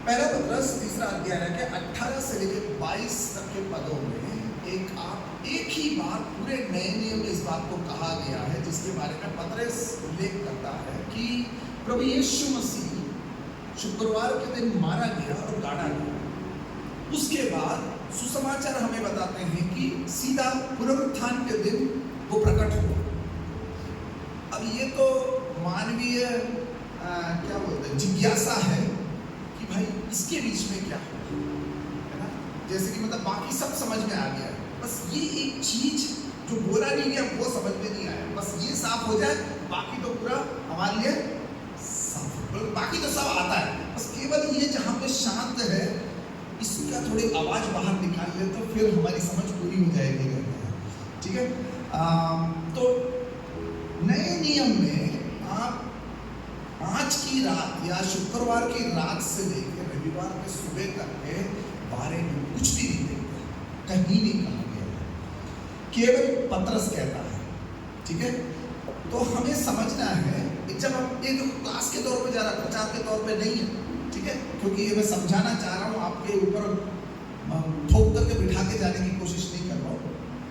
पहला पत्रस तीसरा अध्याय के 18 से लेकर 22 तक के पदों में एक ही बात पूरे नए नियम में इस बात को कहा गया है, जिसके बारे में पत्रस उल्लेख करता है कि प्रभु यीशु मसीह शुक्रवार के दिन मारा गया और गाड़ा गया। उसके बाद सुसमाचार हमें बताते हैं कि सीधा पुनरुत्थान के दिन वो प्रकट हुआ। अब ये तो मानवीय क्या बोलते हैं जिज्ञासा है कि भाई इसके बीच में क्या है ना, जैसे कि मतलब बाकी सब समझ में आ गया है, बस ये एक चीज जो बोला नहीं गया वो समझ में नहीं आया, बस ये साफ हो जाए बाकी तो पूरा हमारे लिए साफ, बाकी तो सब आता है, बस केवल ये जहाँ पे शांत है इसका थोड़ी आवाज बाहर निकाल ले तो फिर हमारी समझ पूरी हो जाएगी। ठीक है, तो नए नियम में आप आज की रात या शुक्रवार की रात से लेकर रविवार के सुबह तक के बारे में कुछ भी नहीं देखते, कहीं नहीं कहा गया है, केवल पत्रस कहता है। ठीक है, तो हमें समझना है जब हम एक क्लास के तौर पे जा रहा, प्रचार के तौर पे नहीं है, ठीक है, क्योंकि ये मैं समझाना चाह रहा हूँ, आपके ऊपर ठोक करके बिठा के जाने की कोशिश नहीं कर रहा हूँ।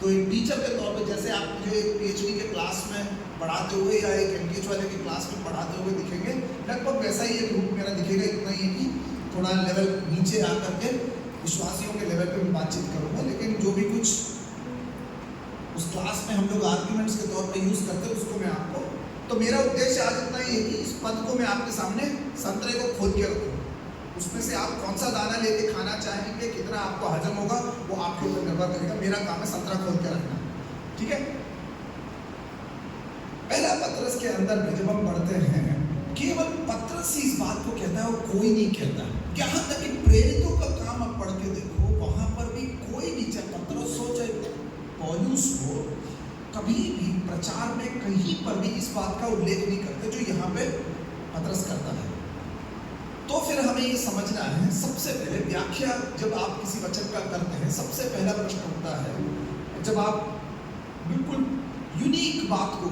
तो एक टीचर के तौर पे जैसे आप मुझे PhD के क्लास में पढ़ाते हुए या एक MTH वाले की क्लास में पढ़ाते हुए दिखेंगे, लगभग वैसा ही एक रूप मेरा दिखेगा, इतना ही है कि थोड़ा लेवल नीचे आ करके विश्वासियों के लेवल पे मैं बातचीत करूँगा, लेकिन जो भी कुछ उस क्लास में हम लोग आर्ग्यूमेंट्स के तौर पे यूज़ करते हैं उसको मैं आपको, तो मेरा उद्देश्य आज इतना ही है कि इस पद को मैं आपके सामने संतरे को खोल के रखूँ, उसमें से आप कौन सा दाना लेके खाना चाहेंगे, कितना आपको हजम होगा वो आपके ऊपर निर्भर करेगा। मेरा काम है संतरा खोल के रखना। ठीक है, पहला पत्रस के अंदर में जब हम पढ़ते हैं, केवल पत्रस ही इस बात को कहता है और कोई नहीं कहता। यहाँ तक कि प्रेरितों का काम आप पढ़ के देखो, वहां पर भी कोई भी, चाहे पत्रस हो चाहे पौलुस हो, कभी भी प्रचार में कहीं पर भी इस बात का उल्लेख नहीं करते जो यहाँ पे पत्रस करता है। तो फिर हमें ये समझना है, सबसे पहले व्याख्या जब आप किसी वचन का करते हैं, सबसे पहला प्रश्न होता है, जब आप बिल्कुल यूनिक बात को,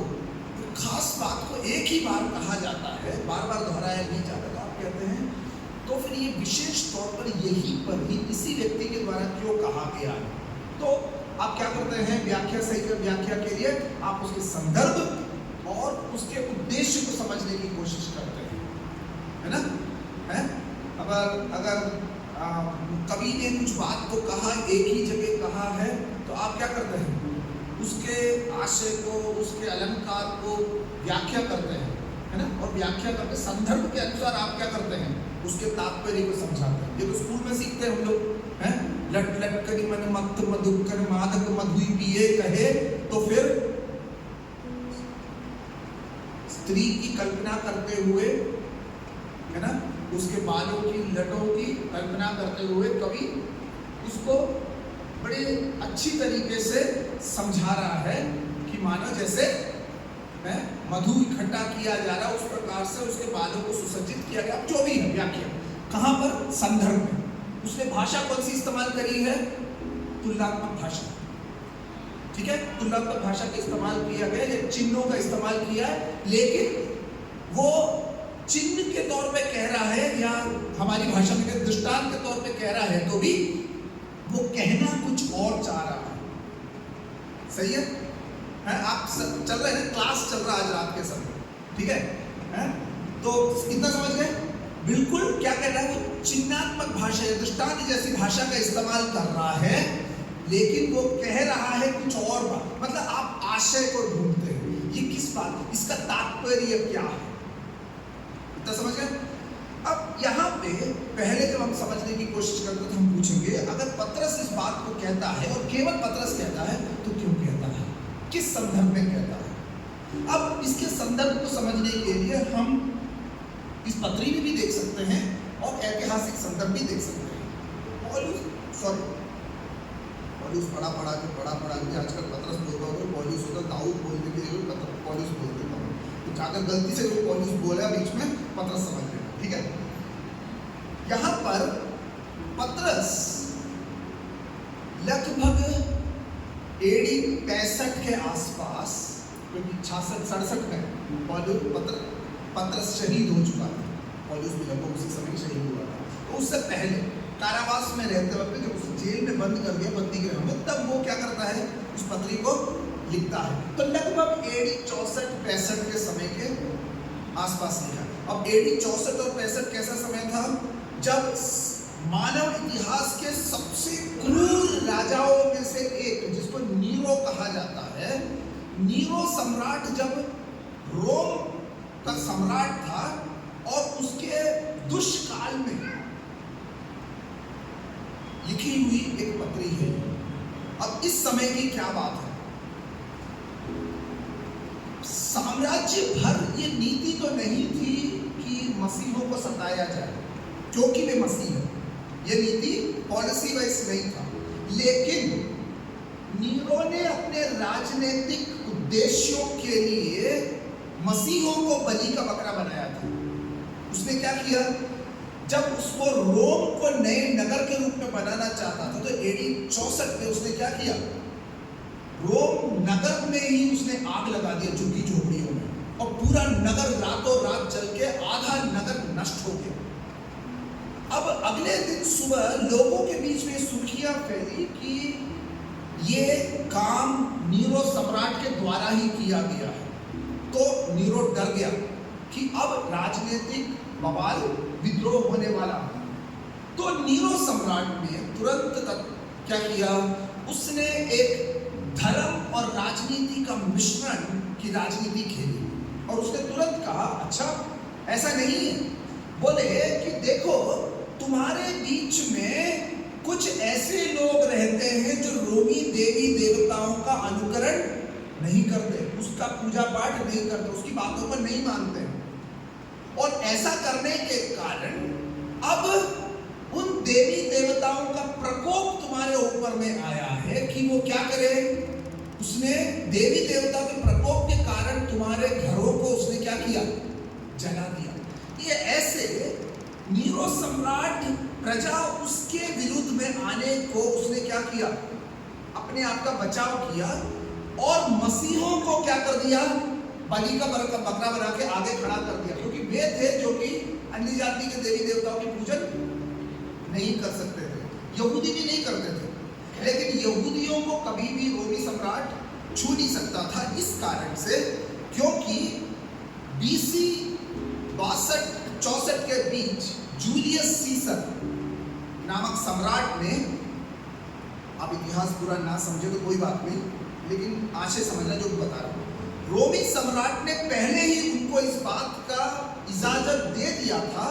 खास बात को एक ही बार कहा जाता है, बार बार दोहराया नहीं जाता, तो आप कहते हैं तो फिर ये विशेष तौर पर यहीं पर ही इसी व्यक्ति के द्वारा क्यों कहा गया है। तो आप क्या करते हैं, व्याख्या सही कर, व्याख्या के लिए आप उसके संदर्भ और उसके उद्देश्य को समझने की कोशिश करते हैं, है ना, है? अगर कवि ने कुछ बात को कहा, एक ही जगह कहा है, तो आप क्या करते हैं, उसके आशय को, उसके अलंकार को व्याख्या करते हैं, है ना, और व्याख्या करके संदर्भ के अनुसार आप क्या करते हैं, उसके तात्पर्य को समझाते हैं। ये तो स्कूल में सीखते हैं हम लोग, हैं, लट लट करी मन मत मधुकर मादक मधुई पिए कहे, तो फिर स्त्री की कल्पना करते हुए, है ना, उसके बालों की लटों की कल्पना करते हुए कवि उसको बड़े अच्छी तरीके से समझा रहा है कि मानो जैसे मधु इकट्ठा किया जा रहा है, उस प्रकार से उसके बालों को सुसज्जित किया गया। जो भी है व्याख्या, कहाँ पर, संदर्भ में। उसने भाषा कौन सी इस्तेमाल करी है, तुलनात्मक भाषा। ठीक है, तुलनात्मक भाषा का इस्तेमाल किया गया, या चिन्हों का इस्तेमाल किया है, लेकिन वो चिन्ह के तौर पे कह रहा है, या हमारी भाषा में दृष्टांत के तौर पे कह रहा है, तो भी वो कहना कुछ और चाह रहा है। सही है? आप चल रहे हैं, क्लास चल रहा है आज रात के समय, ठीक है? तो इतना समझ गए? बिल्कुल क्या कह रहा है, वो चिन्हात्मक भाषा या दृष्टांत जैसी भाषा का इस्तेमाल कर रहा है, लेकिन वो कह रहा है कुछ और बात। मतलब आप आशय को ढूंढते हैं, ये किस बात, इसका तात्पर्य क्या है, इतना समझ गए? अब यहाँ पे पहले जब हम समझने की कोशिश करते हैं तो हम पूछेंगे, अगर पत्रस इस बात को कहता है और केवल पत्रस कहता है, तो क्यों कहता है, किस संदर्भ में कहता है? अब इसके संदर्भ को समझने के लिए हम इस पत्री में भी देख सकते हैं और ऐतिहासिक संदर्भ भी देख सकते हैं। पॉलुस पढ़ा के आजकल पत्रस बोलता होगा, पॉलुस होता, दाऊद बोलने के लिए पॉलुस बोल देता हूँ, तो जाकर गलती से कोई पॉलुस बोला बीच में, पत्रस समझ लेना। ठीक है, यहां पर पत्रस लगभग AD 65 के आसपास, क्योंकि 66-67 में पत्रस शहीद हो चुका था, पॉलुस भी लगभग उसी समय शहीद हुआ था। तो उससे पहले कारावास में रहते वक्त जब उसे जेल में बंद कर दिया बंदी गृह में, तब वो क्या करता है, उस पत्री को लिखता है। तो लगभग एडी 64-65 के समय के आसपास लिखा। अब एडी 64 और 65 कैसा समय था, जब मानव इतिहास के सबसे क्रूर राजाओं में से एक, जिसको नीरो कहा जाता है, नीरो सम्राट जब रोम का सम्राट था और उसके दुष्काल में लिखी हुई एक पत्री है। अब इस समय की क्या बात है, साम्राज्य भर ये नीति तो नहीं थी कि मसीहों को सताया जाए क्योंकि वे मसीह हैं, ये नीति पॉलिसी वाइज नहीं था, लेकिन नीरो ने अपने राजनीतिक उद्देश्यों के लिए मसीहों को बलि का बकरा बनाया था। उसने क्या किया, जब उसको रोम को नए नगर के रूप में बनाना चाहता था, तो एडी 64 में उसने क्या किया, रोम नगर में ही उसने आग लगा दिया झुग्गी झोपड़ियों में, और पूरा नगर रातों रात जल के आधा नगर नष्ट हो गया। अब अगले दिन सुबह लोगों के बीच में सुर्खियां फैली कि ये काम नीरो सम्राट के द्वारा ही किया गया है। तो नीरो डर गया कि अब राजनीतिक बवाल विद्रोह होने वाला। तो नीरो सम्राट ने तुरंत तक क्या किया, उसने एक धर्म और राजनीति का मिश्रण की राजनीति खेली, और उसने तुरंत कहा, अच्छा ऐसा नहीं है, बोले कि देखो तुम्हारे बीच में कुछ ऐसे लोग रहते हैं जो रोमी देवी देवताओं का अनुकरण नहीं करते, उसका पूजा पाठ नहीं करते, उसकी बातों पर नहीं मानते, और ऐसा करने के कारण अब उन देवी देवताओं का प्रकोप तुम्हारे ऊपर में आया है कि वो क्या करे, उसने देवी देवता के प्रकोप के कारण तुम्हारे घरों को उसने क्या किया, जला दिया। ये ऐसे नीरो सम्राट प्रजा उसके विरुद्ध में आने को उसने क्या किया, अपने आप का बचाव किया, और मसीहों को क्या कर दिया, बलि का बकरा बना के आगे खड़ा कर दिया, क्योंकि वे थे जो कि अन्य जाति के देवी देवताओं की पूजन नहीं कर सकते थे, यहूदी भी नहीं करते थे, लेकिन यहूदियों को कभी भी रोमी सम्राट छू नहीं सकता था, इस कारण से क्योंकि बीसी 62-64 के बीच जूलियस सीसर नामक सम्राट ने, आप इतिहास पूरा ना समझे तो कोई बात नहीं, लेकिन आशय समझना जो बता रहा हूं, रोमी सम्राट ने पहले ही उनको इस बात का इजाजत दे दिया था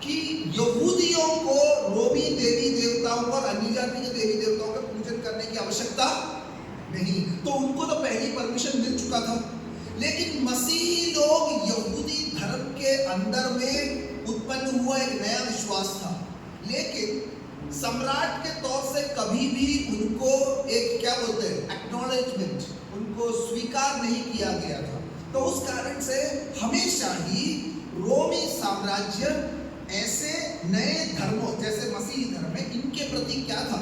कि यहूदियों को रोमी देवी देवताओं और अन्य जाति के देवी देवताओं का पूजन करने की आवश्यकता नहीं, तो उनको तो पहली परमिशन मिल चुका था। लेकिन मसीही लोग, यहूदी धर्म के अंदर में उत्पन्न हुआ एक नया विश्वास था, लेकिन सम्राट के तौर से कभी भी उनको एक क्या बोलते हैं, एक्नॉलेजमेंट, उनको स्वीकार नहीं किया गया था। तो उस कारण से हमेशा ही रोमी साम्राज्य ऐसे नए धर्मों जैसे मसीही धर्म है, इनके प्रति क्या था,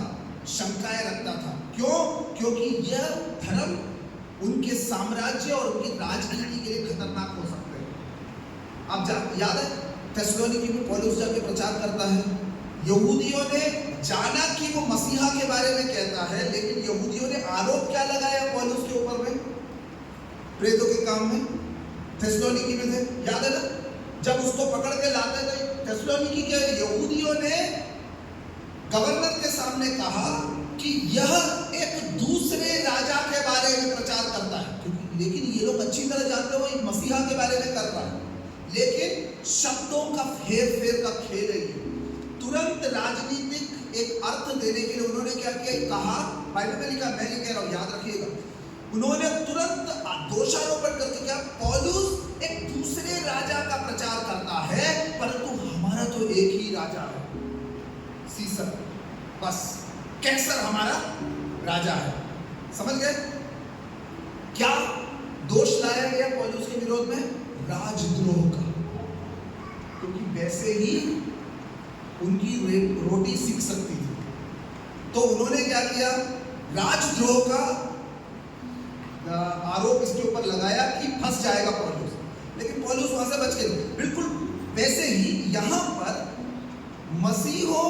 शंकाएं रखता था। क्यों? क्योंकि यह धर्म उनके साम्राज्य और उनकी राजनीति के लिए खतरनाक हो सकते हैं। आप याद है थेसलोनिकी में पौलुस जाके प्रचार करता है, यहूदियों ने जाना कि वो मसीहा के बारे में कहता है, लेकिन यहूदियों ने आरोप क्या लगाया पौलुस के ऊपर में, प्रेतों के काम में, थेसलोनिकी में थे, याद है ना, जब उसको पकड़ के लाते थे थेसलोनिकी के यहूदियों ने गवर्नर के सामने कहा कि यह एक दूसरे राजा के बारे में प्रचार करता है, लेकिन ये लोग अच्छी तरह जानते हो ये मसीहा के बारे में कर रहा है, लेकिन शब्दों का फेर फेर का खेल है ये। तुरंत राजनीतिक एक अर्थ देने के लिए उन्होंने क्या किया, कहा, बाइबल में लिखा, मैं नहीं कह रहा हूं, याद रखिएगा, उन्होंने तुरंत दोषारोपण करके क्या, पौलुस एक दूसरे राजा का प्रचार करता है, परंतु हमारा तो एक ही राजा है, सीसर, बस कैसर हमारा राजा है। समझ गए क्या दोष लाया गया पौलुस के विरोध में? राजद्रोह का, क्योंकि वैसे ही उनकी रोटी सिक सकती थी, तो उन्होंने क्या किया, राजद्रोह का आरोप इसके ऊपर लगाया कि फंस जाएगा पौलुस, लेकिन पौलुस वहां से बच गए। बिल्कुल वैसे ही यहां पर मसीहों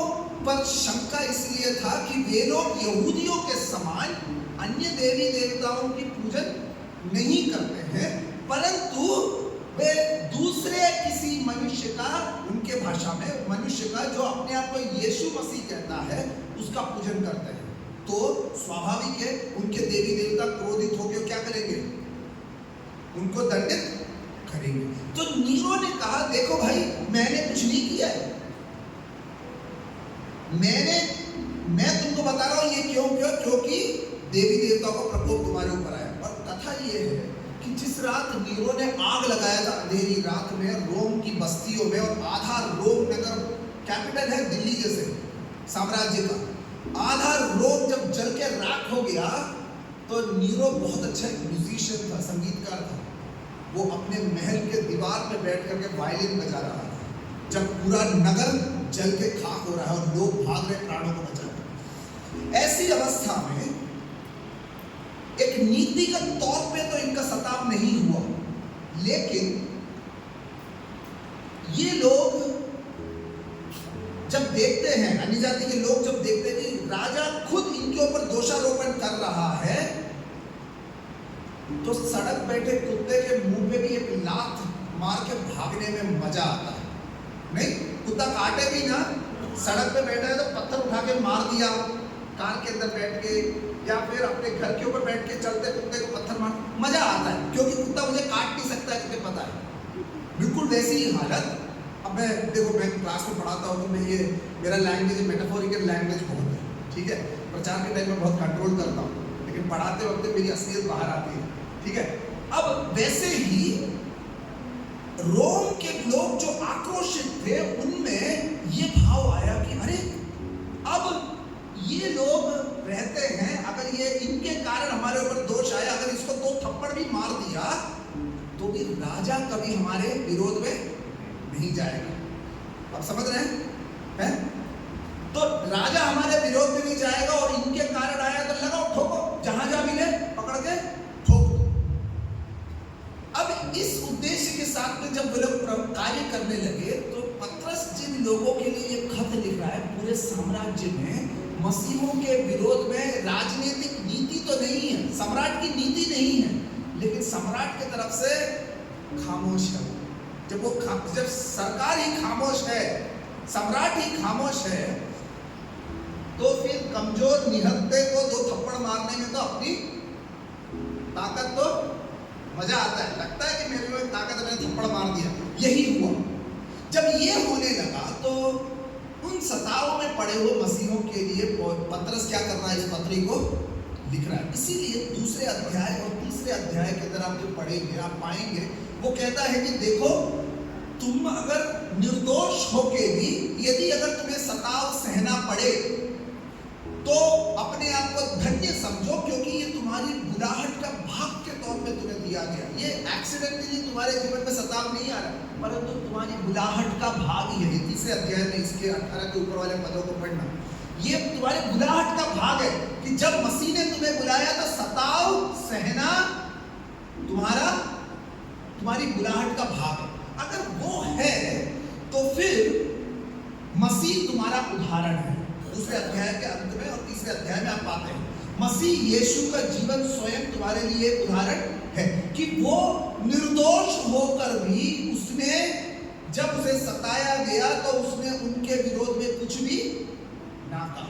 पर शंका इसलिए था कि वे लोग यहूदियों के समान अन्य देवी देवताओं की पूजन नहीं करते हैं, परंतु वे दूसरे किसी मनुष्य का, उनके भाषा में मनुष्य का, जो अपने आप को यीशु मसीह कहता है, उसका पूजन करते हैं। तो स्वाभाविक है उनके देवी देवता क्रोधित होकर क्या करेंगे? उनको दंडित करेंगे। तो नीरो ने कहा देखो भाई, मैंने कुछ नहीं किया है, मैं तुमको बता रहा हूं ये क्यों? क्योंकि देवी देवताओं का प्रकोप तुम्हारे ऊपर आया। और कथा ये है कि जिस रात नीरो ने आग लगाया था अंधेरी रात में रोम की बस्तियों में, और आधा रोम नगर, कैपिटल है दिल्ली जैसे साम्राज्य का, आधा रोम जब जल के राख हो गया, तो नीरो बहुत अच्छा म्यूजिशियन था, संगीतकार था। वो अपने महल के दीवार पे बैठ करके वायलिन बजा रहा था जब पूरा नगर जल के खाक हो रहा है और लोग भाग रहे प्राणों को बचाने। ऐसी अवस्था में एक नीतिगत तौर पे तो इनका सताव नहीं हुआ, लेकिन ये लोग जब देखते हैं, अन्य जाति के लोग जब देखते हैं कि राजा खुद इनके ऊपर दोषारोपण कर रहा है, तो सड़क बैठे कुत्ते के मुंह पे भी एक लात मार के भागने में मजा आता है। नहीं, कुत्ता काटे भी ना, सड़क पे बैठा है तो पत्थर उठा के मार दिया, कार के अंदर बैठ के, या फिर अपने घर के ऊपर बैठ के चलते कुत्ते को पत्थर मार, मजा आता है, क्योंकि कुत्ता मुझे काट नहीं सकता है, तुझे पता है। बिल्कुल वैसी ही हालत। अब मैं देखो, मैं क्लास में पढ़ाता हूँ तो मैं ये मेरा लैंग्वेज मेटाफोरिकल लैंग्वेज बहुत है, ठीक है। प्रचार के टाइम में बहुत कंट्रोल करता हूँ, लेकिन पढ़ाते वक्त मेरी असलियत बाहर आती है, ठीक है। अब वैसे ही रोम के लोग जो आक्रोशित थे, उनमें ये भाव आया कि अरे अब ये लोग रहते हैं, अगर ये इनके कारण हमारे ऊपर दोष आया, अगर इसको 2 थप्पड़ भी मार दिया तो भी राजा कभी हमारे विरोध में नहीं जाएगा। आप समझ रहे हैं? तो राजा हमारे विरोध में नहीं जाएगा, और इनके कारण आया तो लगाओ ठोको, जहां जहां मिले पकड़ के ठोक दो। अब इस उद्देश्य के साथ में जब वे लोग कार्य करने लगे, तो पतरस जिन लोगों के लिए ये खत लिख रहा है, पूरे साम्राज्य में मसीहों के विरोध में राजनीतिक नीति तो नहीं है, सम्राट की नीति नहीं है, लेकिन सम्राट की तरफ से खामोश है। जब सरकार ही खामोश है, सम्राट ही खामोश है, तो फिर कमजोर निहत्थे को 2 थप्पड़ मारने में तो अपनी ताकत, तो मजा आता है, लगता है कि मेरे में ताकत, मैंने थप्पड़ मार दिया। यही हुआ। जब ये होने लगा तो उन सताव में पड़े हुए मसीहों के लिए पतरस क्या कर रहा है? इस पत्री को लिख रहा है। इसीलिए दूसरे अध्याय और तीसरे अध्याय के अंदर आप जो पढ़ेंगे, आप पाएंगे वो कहता है कि देखो, तुम अगर निर्दोष होके भी यदि अगर तुम्हें सताव सहना पड़े, तो अपने आप को धन्य समझो, क्योंकि ये तुम्हारी बुलाहट का भाग के तौर पे तुम्हें दिया गया। ये एक्सीडेंटली तुम्हारे जीवन में सताव नहीं आ रहा, परंतु तुम्हारी बुलाहट का भाग ही है। तीसरे अध्याय में इसके 18 के ऊपर वाले पदों को पढ़ना, ये तुम्हारे बुलाहट का भाग है कि जब मसीह ने तुम्हें बुलाया तो सताव सहना तुम्हारी बुलाहट का भाग है। अगर वो है तो फिर मसीह तुम्हारा उदाहरण है। दूसरे अध्याय के अंत में और तीसरे अध्याय में आप पाते हैं मसीह यीशु का जीवन स्वयं तुम्हारे लिए उदाहरण है कि वो निर्दोष होकर भी उसने, जब उसे सताया गया तो उसने उनके विरोध में कुछ भी ना कहा।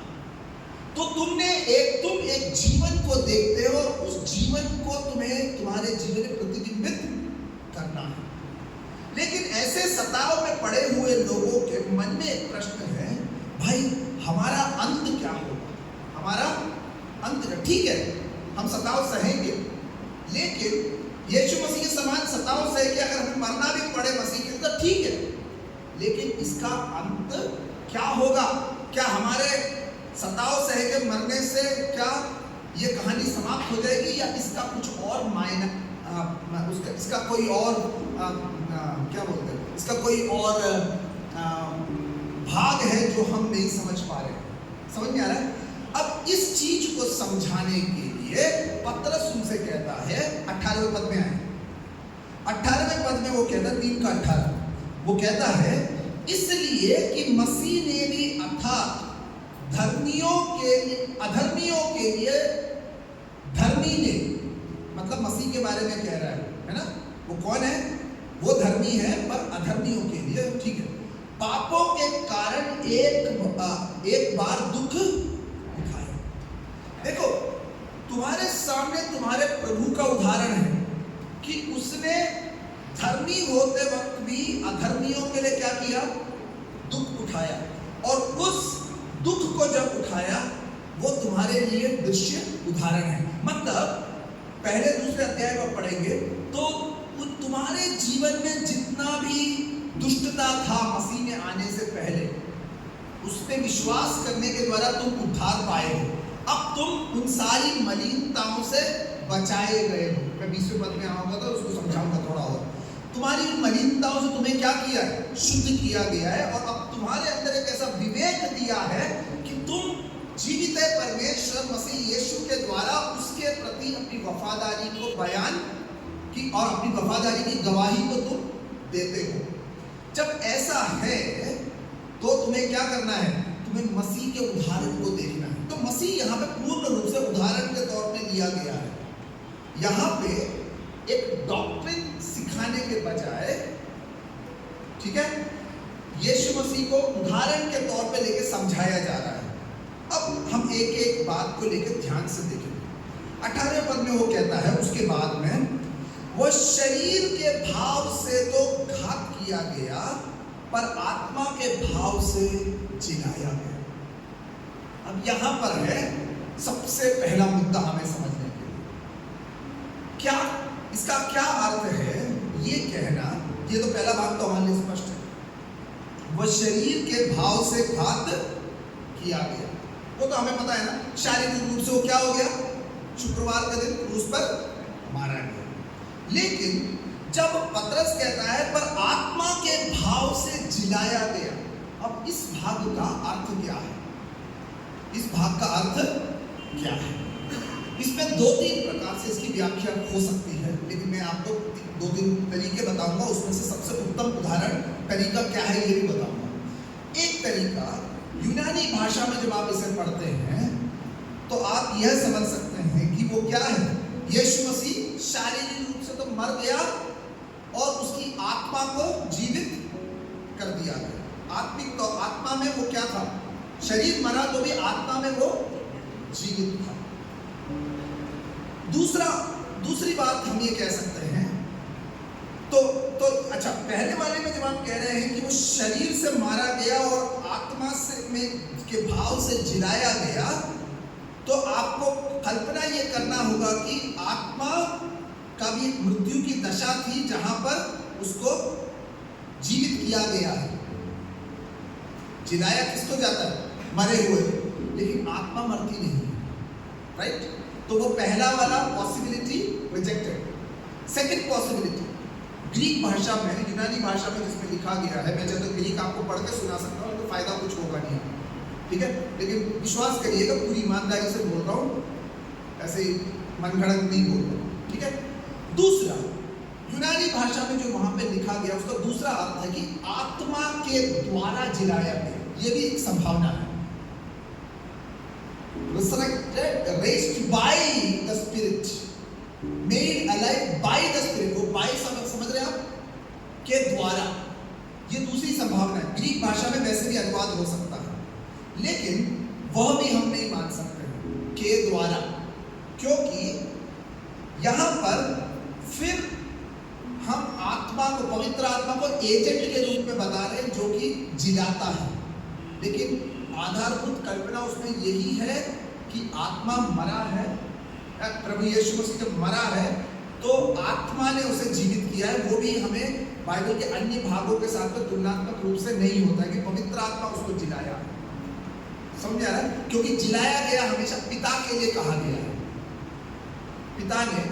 तो तुम एक जीवन को देखते हो, उस जीवन को तुम्हें तुम्हारे जीवन में प्रतिबिंबित करना है। लेकिन ऐसे सताव में पड़े हुए लोगों के मन में एक प्रश्न है, भाई हमारा अंत क्या होगा? हमारा अंत क्या? ठीक है, हम सताव सहेंगे, लेकिन यीशु मसीह के समान सताव सह के अगर हमें मरना भी पड़े मसीह के, तो ठीक है, लेकिन इसका अंत क्या होगा? क्या हमारे सताव सह के मरने से क्या ये कहानी समाप्त हो जाएगी, या इसका कुछ और मायना, इसका कोई और क्या बोलते हैं, इसका कोई और भाग है जो हम नहीं समझ पा रहे? समझ में आ रहा है? अब इस चीज को समझाने के लिए पतरस उनसे कहता है, 18वें पद में आए, 18वें पद में वो कहता है, 3 का 18, वो कहता है इसलिए कि मसीह ने भी अर्थात धर्मियों के लिए अधर्मियों के लिए धर्मी ने, मतलब मसीह के बारे में कह रहा है ना, वो कौन है? वो धर्मी है पर अधर्मियों के लिए, ठीक है, पापों के कारण एक बार दुख उठाया। देखो तुम्हारे सामने तुम्हारे प्रभु का उदाहरण है कि उसने धर्मी होते वक्त भी अधर्मियों के लिए क्या किया? दुख उठाया। और उस दुख को जब उठाया वो तुम्हारे लिए दृश्य उदाहरण है। मतलब पहले दूसरे अध्याय में पढ़ेंगे तो तुम्हारे जीवन में जितना भी दुष्टता था मसीह में आने से पहले, उसमें विश्वास करने के द्वारा तुम उद्धार पाए हो। अब तुम उन सारी मलिनताओं से बचाए गए हो। मैं 20वें पद में आऊंगा तो उसको समझाऊंगा थोड़ा और। तुम्हारी उन मलिनताओं से तुम्हें क्या किया है? शुद्ध किया गया है। और अब तुम्हारे अंदर एक ऐसा विवेक दिया है कि तुम जीवित परमेश्वर मसीह यीशु के द्वारा उसके प्रति अपनी वफादारी को बयान की और अपनी वफादारी की गवाही को तुम देते हो। जब ऐसा है तो तुम्हें क्या करना है? तुम्हें मसीह के उदाहरण को देखना है। तो मसीह यहाँ पे पूर्ण रूप से उदाहरण के तौर पे लिया गया है। यहाँ पे एक डॉक्ट्रिन सिखाने के बजाय, ठीक है, यीशु मसीह को उदाहरण के तौर पे लेके समझाया जा रहा है। अब हम एक एक बात को लेकर ध्यान से देखेंगे। 18वें पद में वो कहता है, उसके बाद में वो शरीर के भाव से तो घात किया गया पर आत्मा के भाव से जिलाया गया। अब यहां पर है सबसे पहला मुद्दा हमें समझने के लिए, क्या इसका क्या अर्थ है ये कहना। ये तो पहला भाग तो हमारे लिए स्पष्ट है, वह शरीर के भाव से घात किया गया। वो तो हमें पता है ना, शारीरिक रूप से वो क्या हो गया? शुक्रवार का दिन क्रूस पर मारा गया। लेकिन जब पतरस कहता है पर आत्मा के भाव से जिलाया गया, अब इस भाग का अर्थ क्या है? इस भाग का अर्थ क्या है? इसमें 2-3 प्रकार से इसकी व्याख्या हो सकती है, लेकिन मैं आपको 2-3 तरीके बताऊंगा। उसमें से सबसे उत्तम उदाहरण तरीका क्या है ये भी बताऊंगा। एक तरीका, यूनानी भाषा में जब आप इसे पढ़ते हैं तो आप यह समझ सकते हैं कि वो क्या है? यीशु मसीह शारीरिक रूप से तो मर गया और उसकी आत्मा को जीवित कर दिया गया। आत्मिक तो आत्मा में वो क्या था? शरीर मरा तो भी आत्मा में वो जीवित था। दूसरी बात हम ये कह सकते हैं तो अच्छा, पहले वाले में जब आप कह रहे हैं कि वो शरीर से मारा गया और आत्मा से में के भाव से जिलाया गया, तो आपको कल्पना ये करना होगा कि आत्मा का भी मृत्यु की दशा थी जहां पर उसको जीवित किया गया है। जिलाया किसको जाता है? मरे हुए, लेकिन आत्मा मरती नहीं, राइट? तो वो पहला वाला possibility rejected. Second possibility, Greek भाषा में, यूनानी भाषा में जिसमें लिखा गया है, मैं चाहे तो ग्रीक आपको पढ़ के सुना सकता हूँ, तो फायदा कुछ होगा नहीं, ठीक है, लेकिन विश्वास करिएगा पूरी ईमानदारी से बोल रहा हूँ, ऐसे मनगढ़ंत नहीं बोल रहा हूँ, ठीक है। दूसरा, यूनानी भाषा में जो वहां पे लिखा गया उसका दूसरा अर्थ है कि आत्मा के द्वारा जिलाया गया। ये भी एक संभावना है। Resurrected, raised by the Spirit, made alive by the Spirit। वो by समझ रहे हैं आप? के द्वारा, ये दूसरी संभावना है। ग्रीक भाषा में वैसे भी अनुवाद हो सकता है, लेकिन वह भी हम नहीं मान सकते के द्वारा, क्योंकि यहां पर फिर हम आत्मा को, पवित्र आत्मा को एजेंट के रूप में बता रहे हैं जो कि जिलाता है, लेकिन आधारभूत कल्पना उसमें यही है कि आत्मा मरा है। प्रभु यीशु मसीह जब मरा है तो आत्मा ने उसे जीवित किया है। वो भी हमें बाइबल के अन्य भागों के साथ में तुलनात्मक रूप से नहीं होता है कि पवित्र आत्मा उसको जिलाया, समझ आ रहा है? क्योंकि जिलाया गया हमेशा पिता के लिए कहा गया है। पिता ने,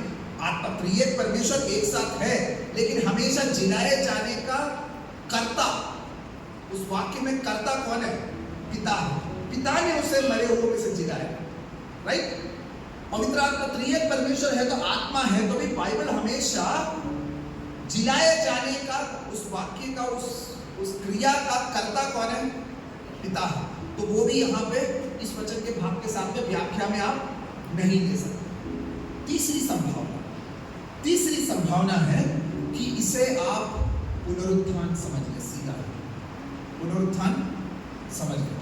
आत्मा, त्रिएक परमेश्वर एक साथ है, लेकिन हमेशा जिलाए जाने का कर्ता, उस वाक्य में कर्ता कौन है? पिता है। पिता ने उसे मरे हुए में से जिलाया, राइट? पवित्र आत्मा त्रिएक परमेश्वर है तो आत्मा है, तो भी बाइबल हमेशा जिलाए जाने का उस वाक्य का उस क्रिया का कर्ता कौन है? पिता है। तो वो भी यहाँ पे इस वचन के भाग के साथ में व्याख्या में आप नहीं ले सकते। तीसरी संभावना है कि इसे आप पुनरुत्थान समझ ले, सीधा पुनरुत्थान समझ ले।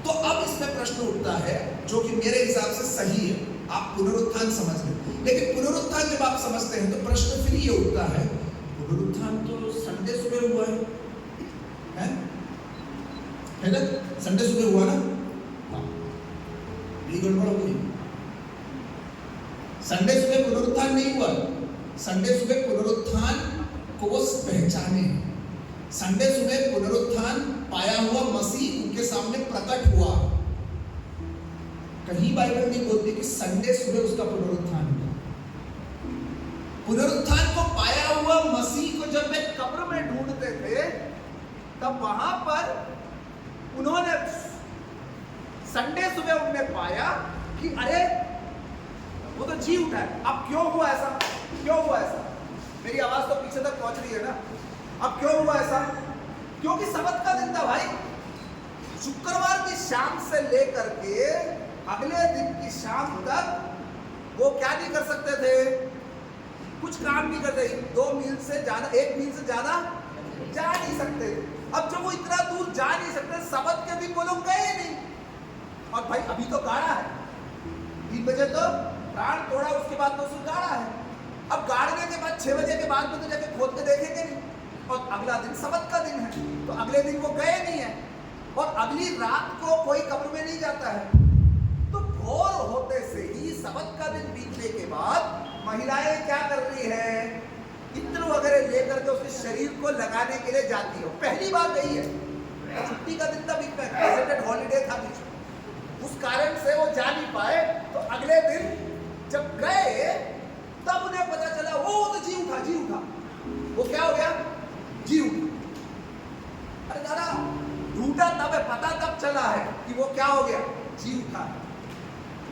तो अब इसमें प्रश्न उठता है जो कि मेरे हिसाब से सही है, आप पुनरुत्थान समझ ले। लेकिन पुनरुत्थान जब आप समझते हैं तो प्रश्न फिर ये उठता है, पुनरुत्थान तो संडे सुबह हुआ है ना? संडे सुबह हुआ ना? हाँ, ये गड़बड़ हो गई। संडे सुबह पुनरुत्थान नहीं हुआ। संडे सुबह पुनरुत्थान को पहचाने, संडे सुबह पुनरुत्थान पाया हुआ मसीह उनके सामने प्रकट हुआ। कहीं बाइबल नहीं बोलती कि संडे सुबह उसका पुनरुत्थान हुआ। पुनरुत्थान को पाया हुआ मसीह को जब वे कब्र में ढूंढते थे तब वहां पर उन्होंने संडे सुबह उनने पाया कि अरे वो तो जी उठा है। अब क्यों हुआ ऐसा? क्यों हुआ ऐसा? मेरी आवाज तो पीछे तक पहुंच रही है ना? अब क्यों हुआ ऐसा? क्योंकि सबत का दिन था भाई। शुक्रवार की शाम से लेकर के अगले दिन की शाम तक वो क्या नहीं कर सकते थे? कुछ काम नहीं करते। 2 मील से ज्यादा, 1 मील से ज्यादा जा नहीं सकते। अब जब वो इतना दूर जा नहीं सकते, सबत के दिन वो लोग गए नहीं। और भाई अभी तो गाड़ा है, 3 बजे तो प्राण तोड़ा, उसके बाद तो उसको गाड़ा है। अब गाड़ने के बाद 6 बजे के बाद में तो जाके खोद के देखेंगे नहीं। और अगला दिन सबत का दिन है, तो अगले दिन वो गए नहीं है। और अगली रात को कोई कब्र में नहीं जाता है। तो भोर होते से ही सबत का दिन बीतने के बाद महिलाएं क्या कर रही है? इत्र वगैरह लेकर के उसके शरीर को लगाने के लिए जाती हो। पहली बार गई है, छुट्टी का दिन था, प्रेसिडेंट हॉलीडे था बीच में, उस कारण से वो जा नहीं पाए। तो अगले दिन जब गए तब उन्हें पता चला वो तो जी उठा, जी उठा। वो क्या हो गया? जी उठा। अरे दादा ढूंढा तब है, पता तब चला है कि वो क्या हो गया? जी उठा।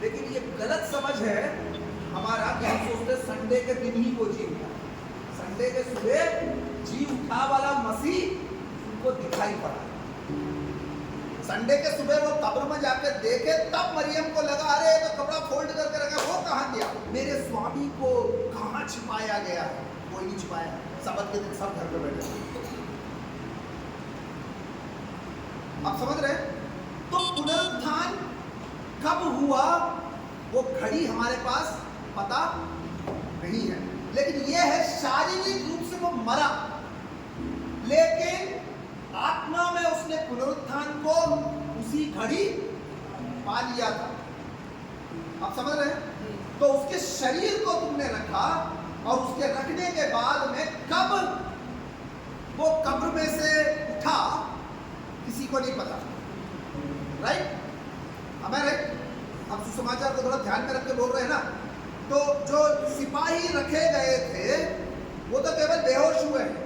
लेकिन ये गलत समझ है हमारा कि हम सोचते संडे के दिन ही वो जी उठा। संडे के सुबह जी उठा वाला मसीह उनको दिखाई पड़ा। संडे के सुबह वो कब्र में जाकर देखे तब मरियम को लगा अरे तो कपड़ा फोल्ड करके रखा, वो कहाँ गया? मेरे स्वामी को कहाँ छिपाया गया? कोई नहीं छिपाया। सबत के दिन सब घर पे बैठे। आप समझ रहे? तो पुनरुत्थान कब हुआ वो घड़ी हमारे पास पता नहीं है, लेकिन यह है शारीरिक रूप से वो मरा, लेकिन आत्मा में उसने पुनरुत्थान को उसी घड़ी पा लिया था। आप समझ रहे हैं? तो उसके शरीर को तुमने रखा और उसके रखने के बाद में कब वो कब्र में से उठा किसी को नहीं पता। राइट? हमें राइट? अब सुसमाचार को थोड़ा ध्यान में रख के बोल रहे हैं ना। तो जो सिपाही रखे गए थे वो तो केवल बेहोश हुए हैं।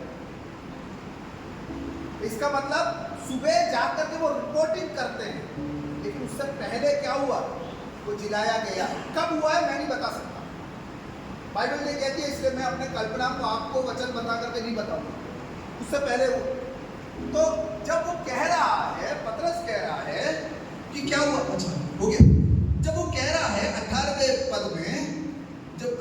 इसका मतलब सुबह जाकर के वो रिपोर्टिंग करते हैं, लेकिन उससे पहले क्या हुआ? वो जिलाया गया। कब हुआ है मैं नहीं बता सकता, बाइबल ने कहती है, इसलिए मैं अपने कल्पना को आपको वचन बता करके नहीं बताऊंगा। उससे पहले हुआ। तो जब वो कह रहा है, पतरस कह रहा है कि क्या हुआ? अच्छा हो गया। जब वो कह रहा है 18वें पद में, जब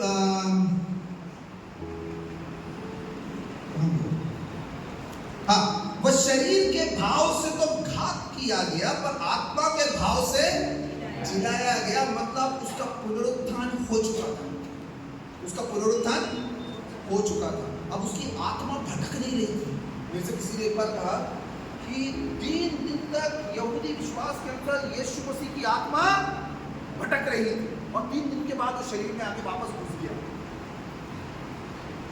हाँ, वह शरीर के भाव से तो घात किया गया पर आत्मा के भाव से जिलाया गया। मतलब उसका पुनरुत्थान हो चुका था। उसका पुनरुत्थान हो चुका था। अब उसकी आत्मा भटक नहीं रही थी। जैसे किसी ने एक बार कहा कि 3 दिन तक यहूदी विश्वास के अनुसार यीशु मसीह की आत्मा भटक रही थी और 3 दिन के बाद वो शरीर में आके वापस घुस गया।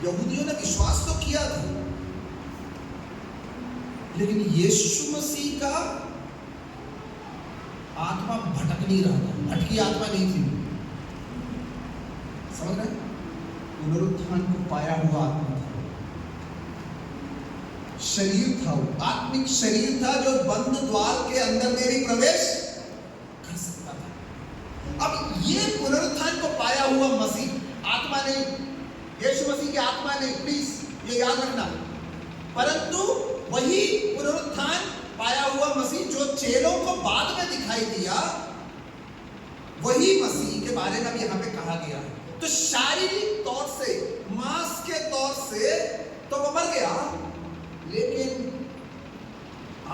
यहूदियों ने विश्वास तो किया था, लेकिन यीशु मसीह का आत्मा भटक नहीं रहा था, भटकी आत्मा नहीं थी। समझ रहे? पुनरुत्थान को पाया हुआ आत्मा था, शरीर था, वो आत्मिक शरीर था जो बंद द्वार के अंदर में भी प्रवेश कर सकता था। अब ये पुनरुत्थान को पाया हुआ मसीह, आत्मा नहीं, यीशु मसीह की आत्मा नहीं, प्लीज ये याद रखना। परंतु वही पुनरुत्थान पाया हुआ मसीह जो चेलों को बाद में दिखाई दिया, वही मसीह के बारे में यहां पे कहा गया है। तो शारीरिक तौर से, मांस के तौर से तो वो मर गया, लेकिन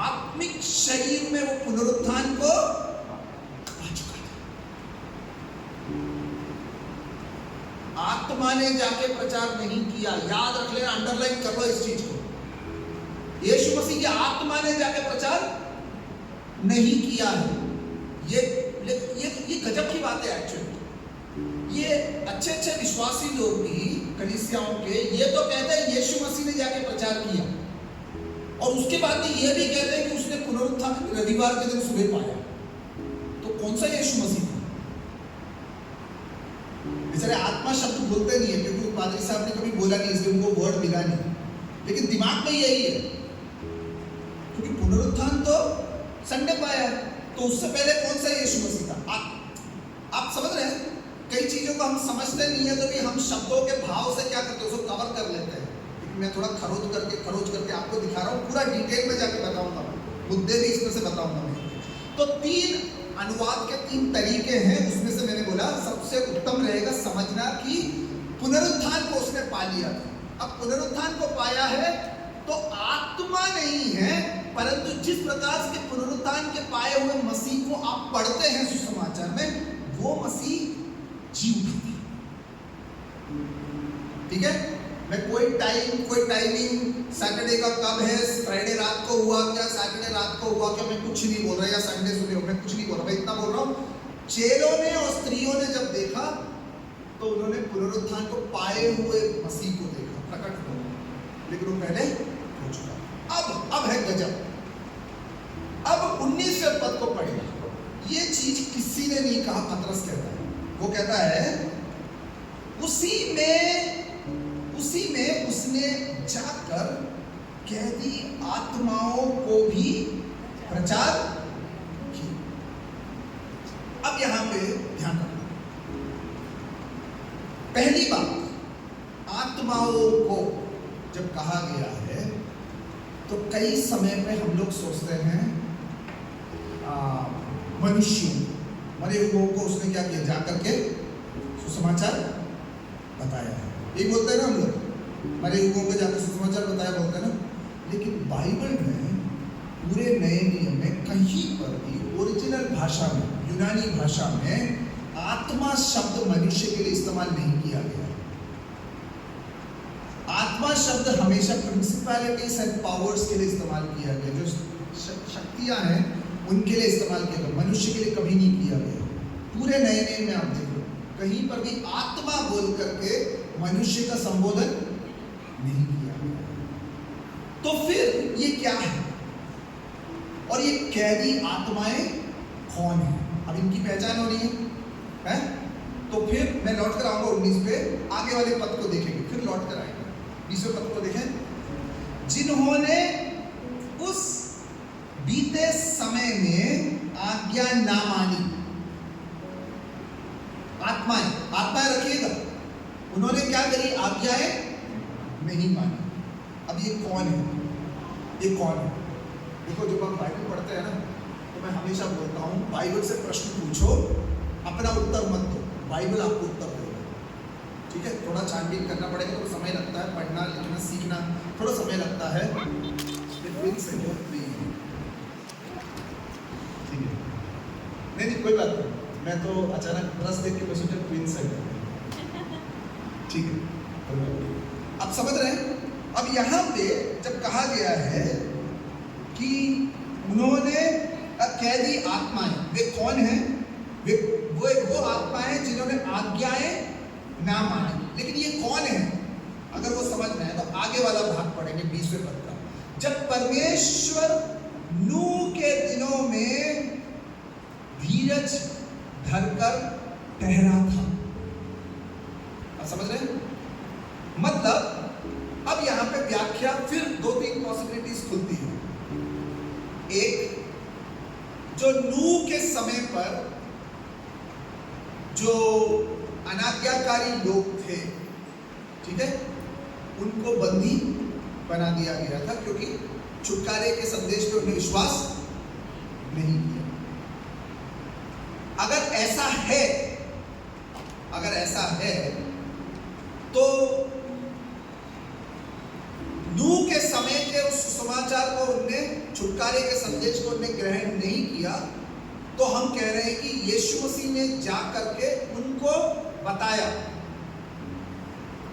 आत्मिक शरीर में वो पुनरुत्थान को पा चुका था। आत्मा ने जाके प्रचार नहीं किया, याद रख लेना, अंडरलाइन कर लो इस चीज को। यीशु मसीह की आत्मा ने जाके प्रचार नहीं किया है। ये गजब की बात है एक्चुअली। ये अच्छे अच्छे विश्वासी लोग भी कलीसियाओं के ये तो कहते हैं यीशु मसीह ने जाके प्रचार किया, और उसके बाद ये भी कहते हैं कि उसने पुनरुत्थान रविवार के दिन सुबह पाया। तो कौन सा यीशु मसीह था? बेचारे आत्मा शब्द बोलते नहीं है, क्योंकि पादरी साहब ने कभी बोला नहीं, इसलिए उनको वर्ड मिला नहीं, लेकिन दिमाग में यही है, क्योंकि पुनरुत्थान तो संडे पाया, तो उससे पहले कौन सा यीशु मसीह था? आप समझ रहे हैं? कई चीजों को हम समझते नहीं है, तो भी हम शब्दों के भाव से क्या करते हैं, उसको कवर कर लेते हैं। लेकिन मैं थोड़ा खरोच करके आपको दिखा रहा हूँ, पूरा डिटेल में जाके बताऊंगा, मुद्दे भी इसमें से बताऊंगा मैं। तो 3 अनुवाद के 3 तरीके हैं, उसमें से मैंने बोला सबसे उत्तम रहेगा समझना कि पुनरुत्थान को उसने पा लिया था। अब पुनरुत्थान को पाया है तो आत्मा नहीं है, परंतु जिस प्रकार के पुनरुत्थान के पाए हुए मसीह को आप पढ़ते हैं सुसमाचार में, वो मसीह जी उठा था। ठीक है? मैं कोई टाइमिंग सैटरडे का कब है, फ्राइडे रात को हुआ क्या, सैटरडे रात को हुआ क्या, मैं कुछ नहीं बोल रहा, या संडे सुबह हो, मैं कुछ नहीं बोल रहा, मैं इतना बोल रहा हूं, चेलों ने और स्त्रियों ने जब देखा तो उन्होंने पुनरुत्थान को पाए हुए मसीह को देखा, प्रकट हो, लेकिन वो पहले हो चुका। अब है गजब। अब 19वें पद को पढ़िए। ये चीज किसी ने नहीं कहा, पतरस कहता है। वो कहता है उसी में उसने जाकर कैदी आत्माओं को भी प्रचार किया। अब यहां पे ध्यान रखना, पहली बात, आत्माओं को जब कहा गया है तो कई समय पे हम लोग सोचते हैं मनुष्यों, मरे हुओं को उसने क्या किया, जाकर के सुसमाचार बताया है। ये बोलते हैं ना हम लोग, मरे हुओं को जाकर सुसमाचार बताया बोलते हैं ना। लेकिन बाइबल में पूरे नए नियम में कहीं पर भी ओरिजिनल भाषा में, यूनानी भाषा में आत्मा शब्द मनुष्य के लिए इस्तेमाल नहीं किया गया। आत्मा शब्द हमेशा प्रिंसिपैलिटीज एंड पावर्स के लिए इस्तेमाल किया गया, जो शक्तियां हैं उनके लिए इस्तेमाल किया गया, मनुष्य के लिए कभी नहीं किया गया। पूरे नए नियम में आप देखो, कहीं पर भी आत्मा बोल करके मनुष्य का संबोधन नहीं किया गया। तो फिर ये क्या है, और ये कैदी आत्माएं कौन है? अब इनकी पहचान हो रही है? तो फिर मैं लौट कर आऊंगा 19 पे, आगे वाले पद को देखेंगे, फिर लौट कर आएंगे 20वें पद को देखें। जिन्होंने उस बीते समय में आज्ञा ना मानी, आत्माएं रखिएगा, उन्होंने क्या करी, आज्ञाएं नहीं मानी। अब ये कौन है? देखो, जब आप बाइबल पढ़ते हैं ना, तो मैं हमेशा बोलता हूँ, बाइबल से प्रश्न पूछो, अपना उत्तर मत दो, बाइबल आपको उत्तर देगा। ठीक है? थोड़ा छानबीन करना पड़ेगा, थोड़ा समय लगता है, पढ़ना लिखना सीखना थोड़ा समय लगता है। नहीं, कोई बात नहीं, मैं तो अचानक रस देख के मैं सोचा क्वींस है। ठीक है, अब समझ रहे हैं? अब यहाँ पे जब कहा गया है कि उन्होंने कैदी आत्माएं, वे कौन है? वो आत्माएं जिन्होंने आज्ञाएं ना मानी। लेकिन ये कौन है, अगर वो समझना है तो आगे वाला भाग पढ़ेंगे 20वें पद का। जब परमेश्वर नूह के दिनों में धीरज धरकर ठहरा था। आप समझ रहे हैं? मतलब अब यहां पे व्याख्या फिर 2-3 पॉसिबिलिटीज खुलती है। एक, जो नूह के समय पर जो अनाज्ञाकारी लोग थे, ठीक है, उनको बंदी बना दिया गया था, क्योंकि छुटकारे के संदेश पे उन्हें विश्वास नहीं किया। अगर ऐसा है तो नूह के समय के उस समाचार को उनने, छुटकारे के संदेश को उनने ग्रहण नहीं किया, तो हम कह रहे हैं कि यीशु मसीह ने जा करके उनको बताया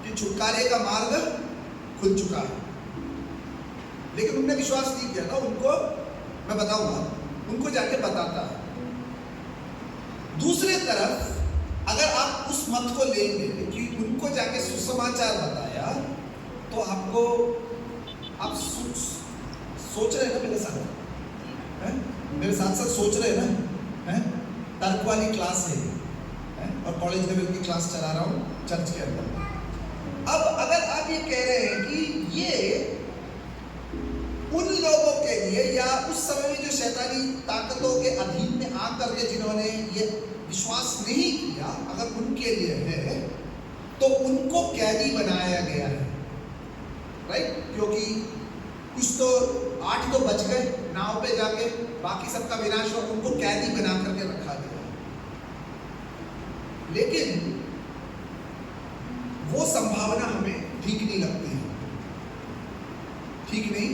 कि छुटकारे का मार्ग खुल चुका है, लेकिन उन्होंने विश्वास नहीं किया था। उनको मैं बताऊंगा, उनको जाके बताता है। दूसरी तरफ अगर आप उस मत को लेंगे कि उनको जाके सुसमाचार बताया, तो आपको, आप सोच रहे हैं ना मेरे साथ, मेरे साथ साथ सोच रहे हैं ना, तर्क वाली क्लास है और कॉलेज लेवल की क्लास चला रहा हूँ चर्च के अंदर। अब अगर आप ये कह रहे हैं कि ये उन लोगों के लिए, या उस समय में जो शैतानी ताकतों के अधीन में आकर के जिन्होंने ये विश्वास नहीं किया, अगर उनके लिए है, तो उनको कैदी बनाया गया है, राइट? क्योंकि कुछ तो 8 तो बच गए नाव पे जाके, बाकी सबका विनाश हुआ, उनको कैदी बना करके रखा गया। लेकिन वो संभावना हमें ठीक नहीं लगती है, ठीक नहीं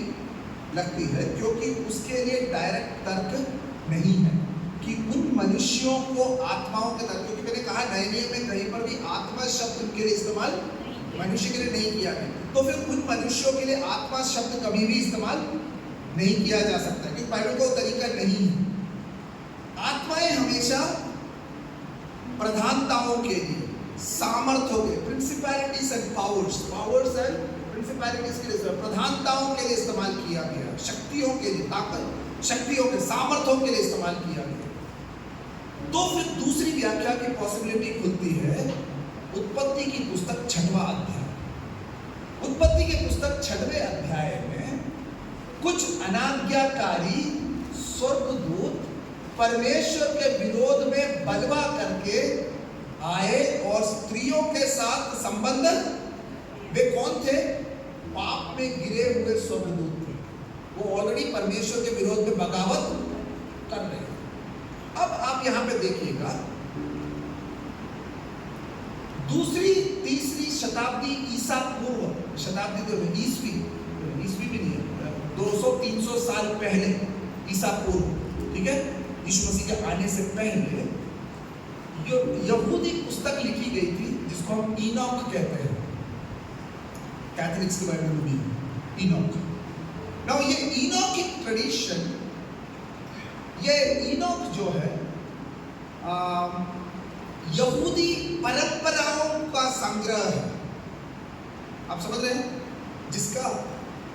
लगती है, क्योंकि उसके लिए डायरेक्ट तर्क नहीं है कि उन मनुष्यों को आत्माओं के तर्क, क्योंकि मैंने कहा नए नियम में कहीं पर भी आत्मा शब्द उनके लिए इस्तेमाल मनुष्य के लिए नहीं किया गया, तो फिर उन मनुष्यों के लिए आत्मा शब्द कभी भी इस्तेमाल नहीं किया जा सकता, क्योंकि बाइबल को तरीका नहीं है। आत्माएं हमेशा प्रधानताओं के लिए, सामर्थ्यों के, principalities and powers and principalities के लिए, प्रधानताओं के लिए इस्तेमाल किया गया, शक्तियों के लिए, ताकत, शक्तियों के, सामर्थ्यों के लिए इस्तेमाल किया गया। तो फिर दूसरी व्याख्या की पॉसिबिलिटी खुलती है उत्पत्ति की पुस्तक 6वां अध्याय। उत्पत्ति की पुस्तक 6वें अध्याय में कुछ अनाज्ञाकारी स्वर्गदूत परमेश्वर के विरोध में बलवा करके आए और स्त्रियों के साथ संबंध, वे कौन थे? पाप में गिरे हुए स्वर्गदूत थे। वो ऑलरेडी परमेश्वर के विरोध में बगावत कर रहे हैं। अब आप यहां पे देखिएगा, दूसरी तीसरी शताब्दी ईसा पूर्व, शताब्दी तो ईसवी भी नहीं है, 200-300 साल पहले ईसा पूर्व, ठीक है, यीशु मसीह के आने से पहले जो यहूदी पुस्तक लिखी गई थी, जिसको हम इनॉक कहते हैं, कैथलिक्स के बाइबल में भी इनॉक। नाउ ये इनॉक की ट्रेडिशन, ये इनॉक जो है यहूदी परंपराओं का संग्रह है। आप समझ रहे हैं? जिसका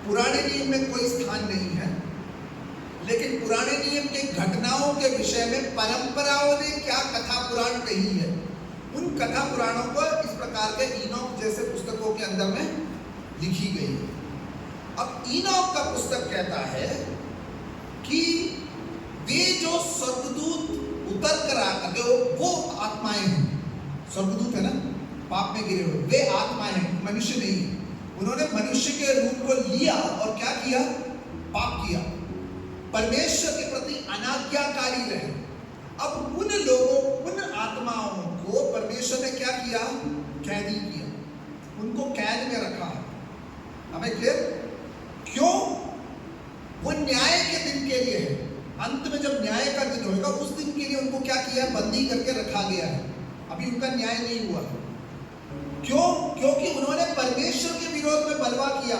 पुराने नियम में कोई स्थान नहीं है, लेकिन पुराने नियम के घटनाओं के विषय में परंपराओं ने क्या कथा पुराण कही है, उन कथा पुराणों को इस प्रकार के इनॉक जैसे पुस्तकों के अंदर में लिखी गई है। अब इनॉक का पुस्तक कहता है कि वे जो स्वर्गदूत उतर कर आकर, वो आत्माएं हैं, स्वर्गदूत है ना, पाप में गिरे हुए, वे आत्माएं हैं, मनुष्य नहीं है। उन्होंने मनुष्य के रूप को लिया और क्या किया? पाप किया, परमेश्वर के प्रति अनाज्ञाकारी रहे। अब उन लोगों, उन आत्माओं को परमेश्वर ने क्या किया? कैदी किया, उनको कैद में रखा है। हमें क्लियर? क्यों? वो न्याय के दिन के लिए है। अंत में जब न्याय का दिन होगा, उस दिन के लिए उनको क्या किया? बंदी करके रखा गया है। अभी उनका न्याय नहीं हुआ। क्यों? क्योंकि उन्होंने परमेश्वर के विरोध में बलवा किया,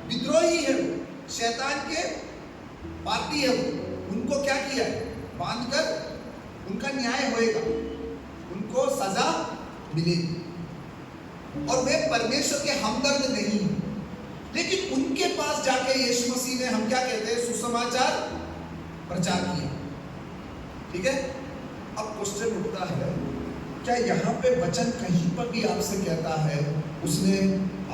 विद्रोही है वो, शैतान के पार्टी है वो। उनको क्या किया? बांधकर उनका न्याय होएगा, उनको सजा मिलेगी, और वे परमेश्वर के हमदर्द नहीं। लेकिन उनके पास जाके यीशु मसीह ने, हम क्या कहते हैं, सुसमाचार प्रचार किया, ठीक है। अब क्वेश्चन उठता है, क्या यहाँ पे वचन कहीं पर भी आपसे कहता है उसने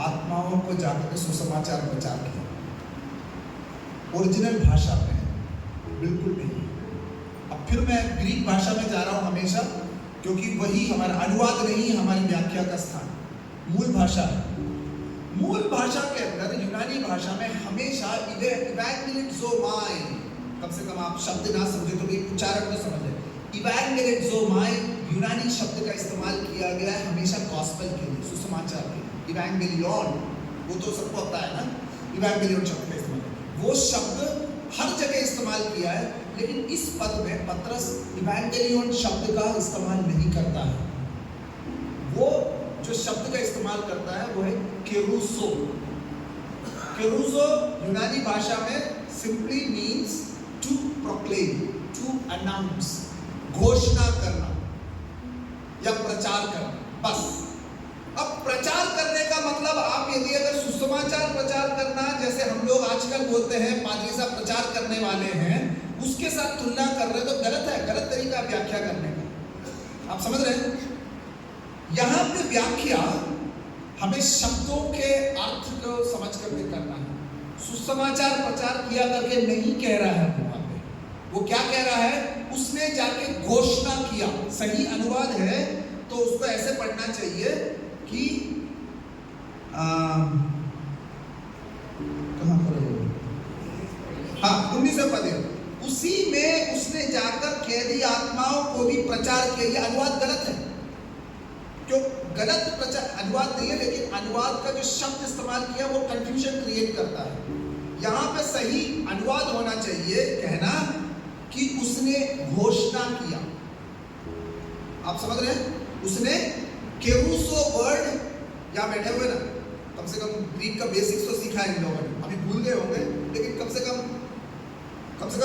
आत्माओं को जाकर सुसमाचार प्रचार किया? ओरिजिनल भाषा में बिल्कुल नहीं। अब फिर मैं ग्रीक भाषा में जा रहा हूँ हमेशा, क्योंकि वही हमारा अनुवाद नहीं, हमारी व्याख्या का स्थान, मूल भाषा है। मूल भाषा के अंदर यूनानी भाषा में हमेशा इवैंगेलिज़ोमाई, कम से कम आप शब्द ना समझे तो भी उच्चारण तो समझ लें, इवैंगेलिज़ोमाई यूनानी शब्द का इस्तेमाल किया गया है हमेशा गॉस्पेल के लिए, सुसमाचार के लिए। इवैंगेलियन वो तो सबको आता है ना, इवैंगेलियन शब्द का इस्तेमाल, वो शब्द हर जगह इस्तेमाल किया है, लेकिन इस पद में पतरस इवैंगेलियन शब्द का इस्तेमाल नहीं करता है। वो जो शब्द का इस्तेमाल करता है वो है केरूसो। केरूसो यूनानी भाषा में simply means to proclaim, to announce, घोषणा करना या प्रचार करना, बस। अब प्रचार करने का मतलब आप यदि अगर सुसमाचार प्रचार करना, जैसे हम लोग आजकल बोलते हैं पादरी साहब प्रचार करने वाले हैं, उसके साथ तुलना कर रहे तो गलत है, गलत तरीका व्याख्या करने का। आप समझ रहे हैं? यहाँ पे व्याख्या हमें शब्दों के अर्थ को समझ करके करना है। सुसमाचार प्रचार किया करके नहीं कह रहा है वहां पे, वो क्या कह रहा है, उसने जाके घोषणा किया। सही अनुवाद है तो उसको ऐसे पढ़ना चाहिए कि कहाँ पर है? हाँ, 19 पद है। उसी में उसने जाकर कैदी आत्माओं को भी प्रचार किया। ये अनुवाद गलत है, क्यों गलत प्रचार अनुवाद नहीं है, लेकिन अनुवाद का जो शब्द इस्तेमाल किया वो कंफ्यूजन क्रिएट करता है। यहाँ पे सही अनुवाद होना चाहिए, कहना कि उसने घोषणा किया। आप समझ रहे हैं? उसने केरूसो वर्ड, यहाँ बैठे हुए ना, कम से कम ग्रीक का बेसिक्स तो सीखा है इन लोगों ने, अभी भूल गए होंगे लेकिन कम से कम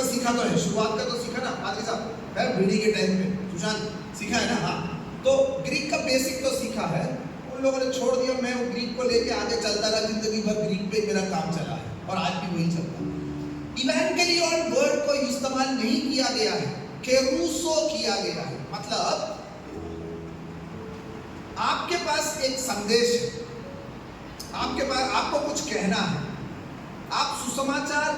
सीखा तो है, शुरुआत का तो सीखा ना पादरी साहब है बीडी के टाइम पे, सुशांत सीखा है ना? हाँ, तो ग्रीक का बेसिक तो सीखा है, उन लोगों ने छोड़ दिया। मैं वो ग्रीक को लेके आगे चलता रहा, जिंदगी भर ग्रीक पे मेरा काम चला है और आज भी वही चलता है। इवैंगेलियन वर्ड को इस्तेमाल नहीं किया गया है, केरूसो किया गया है। मतलब आपके पास एक संदेश है, आपके पास आपको कुछ कहना है, आप सुसमाचार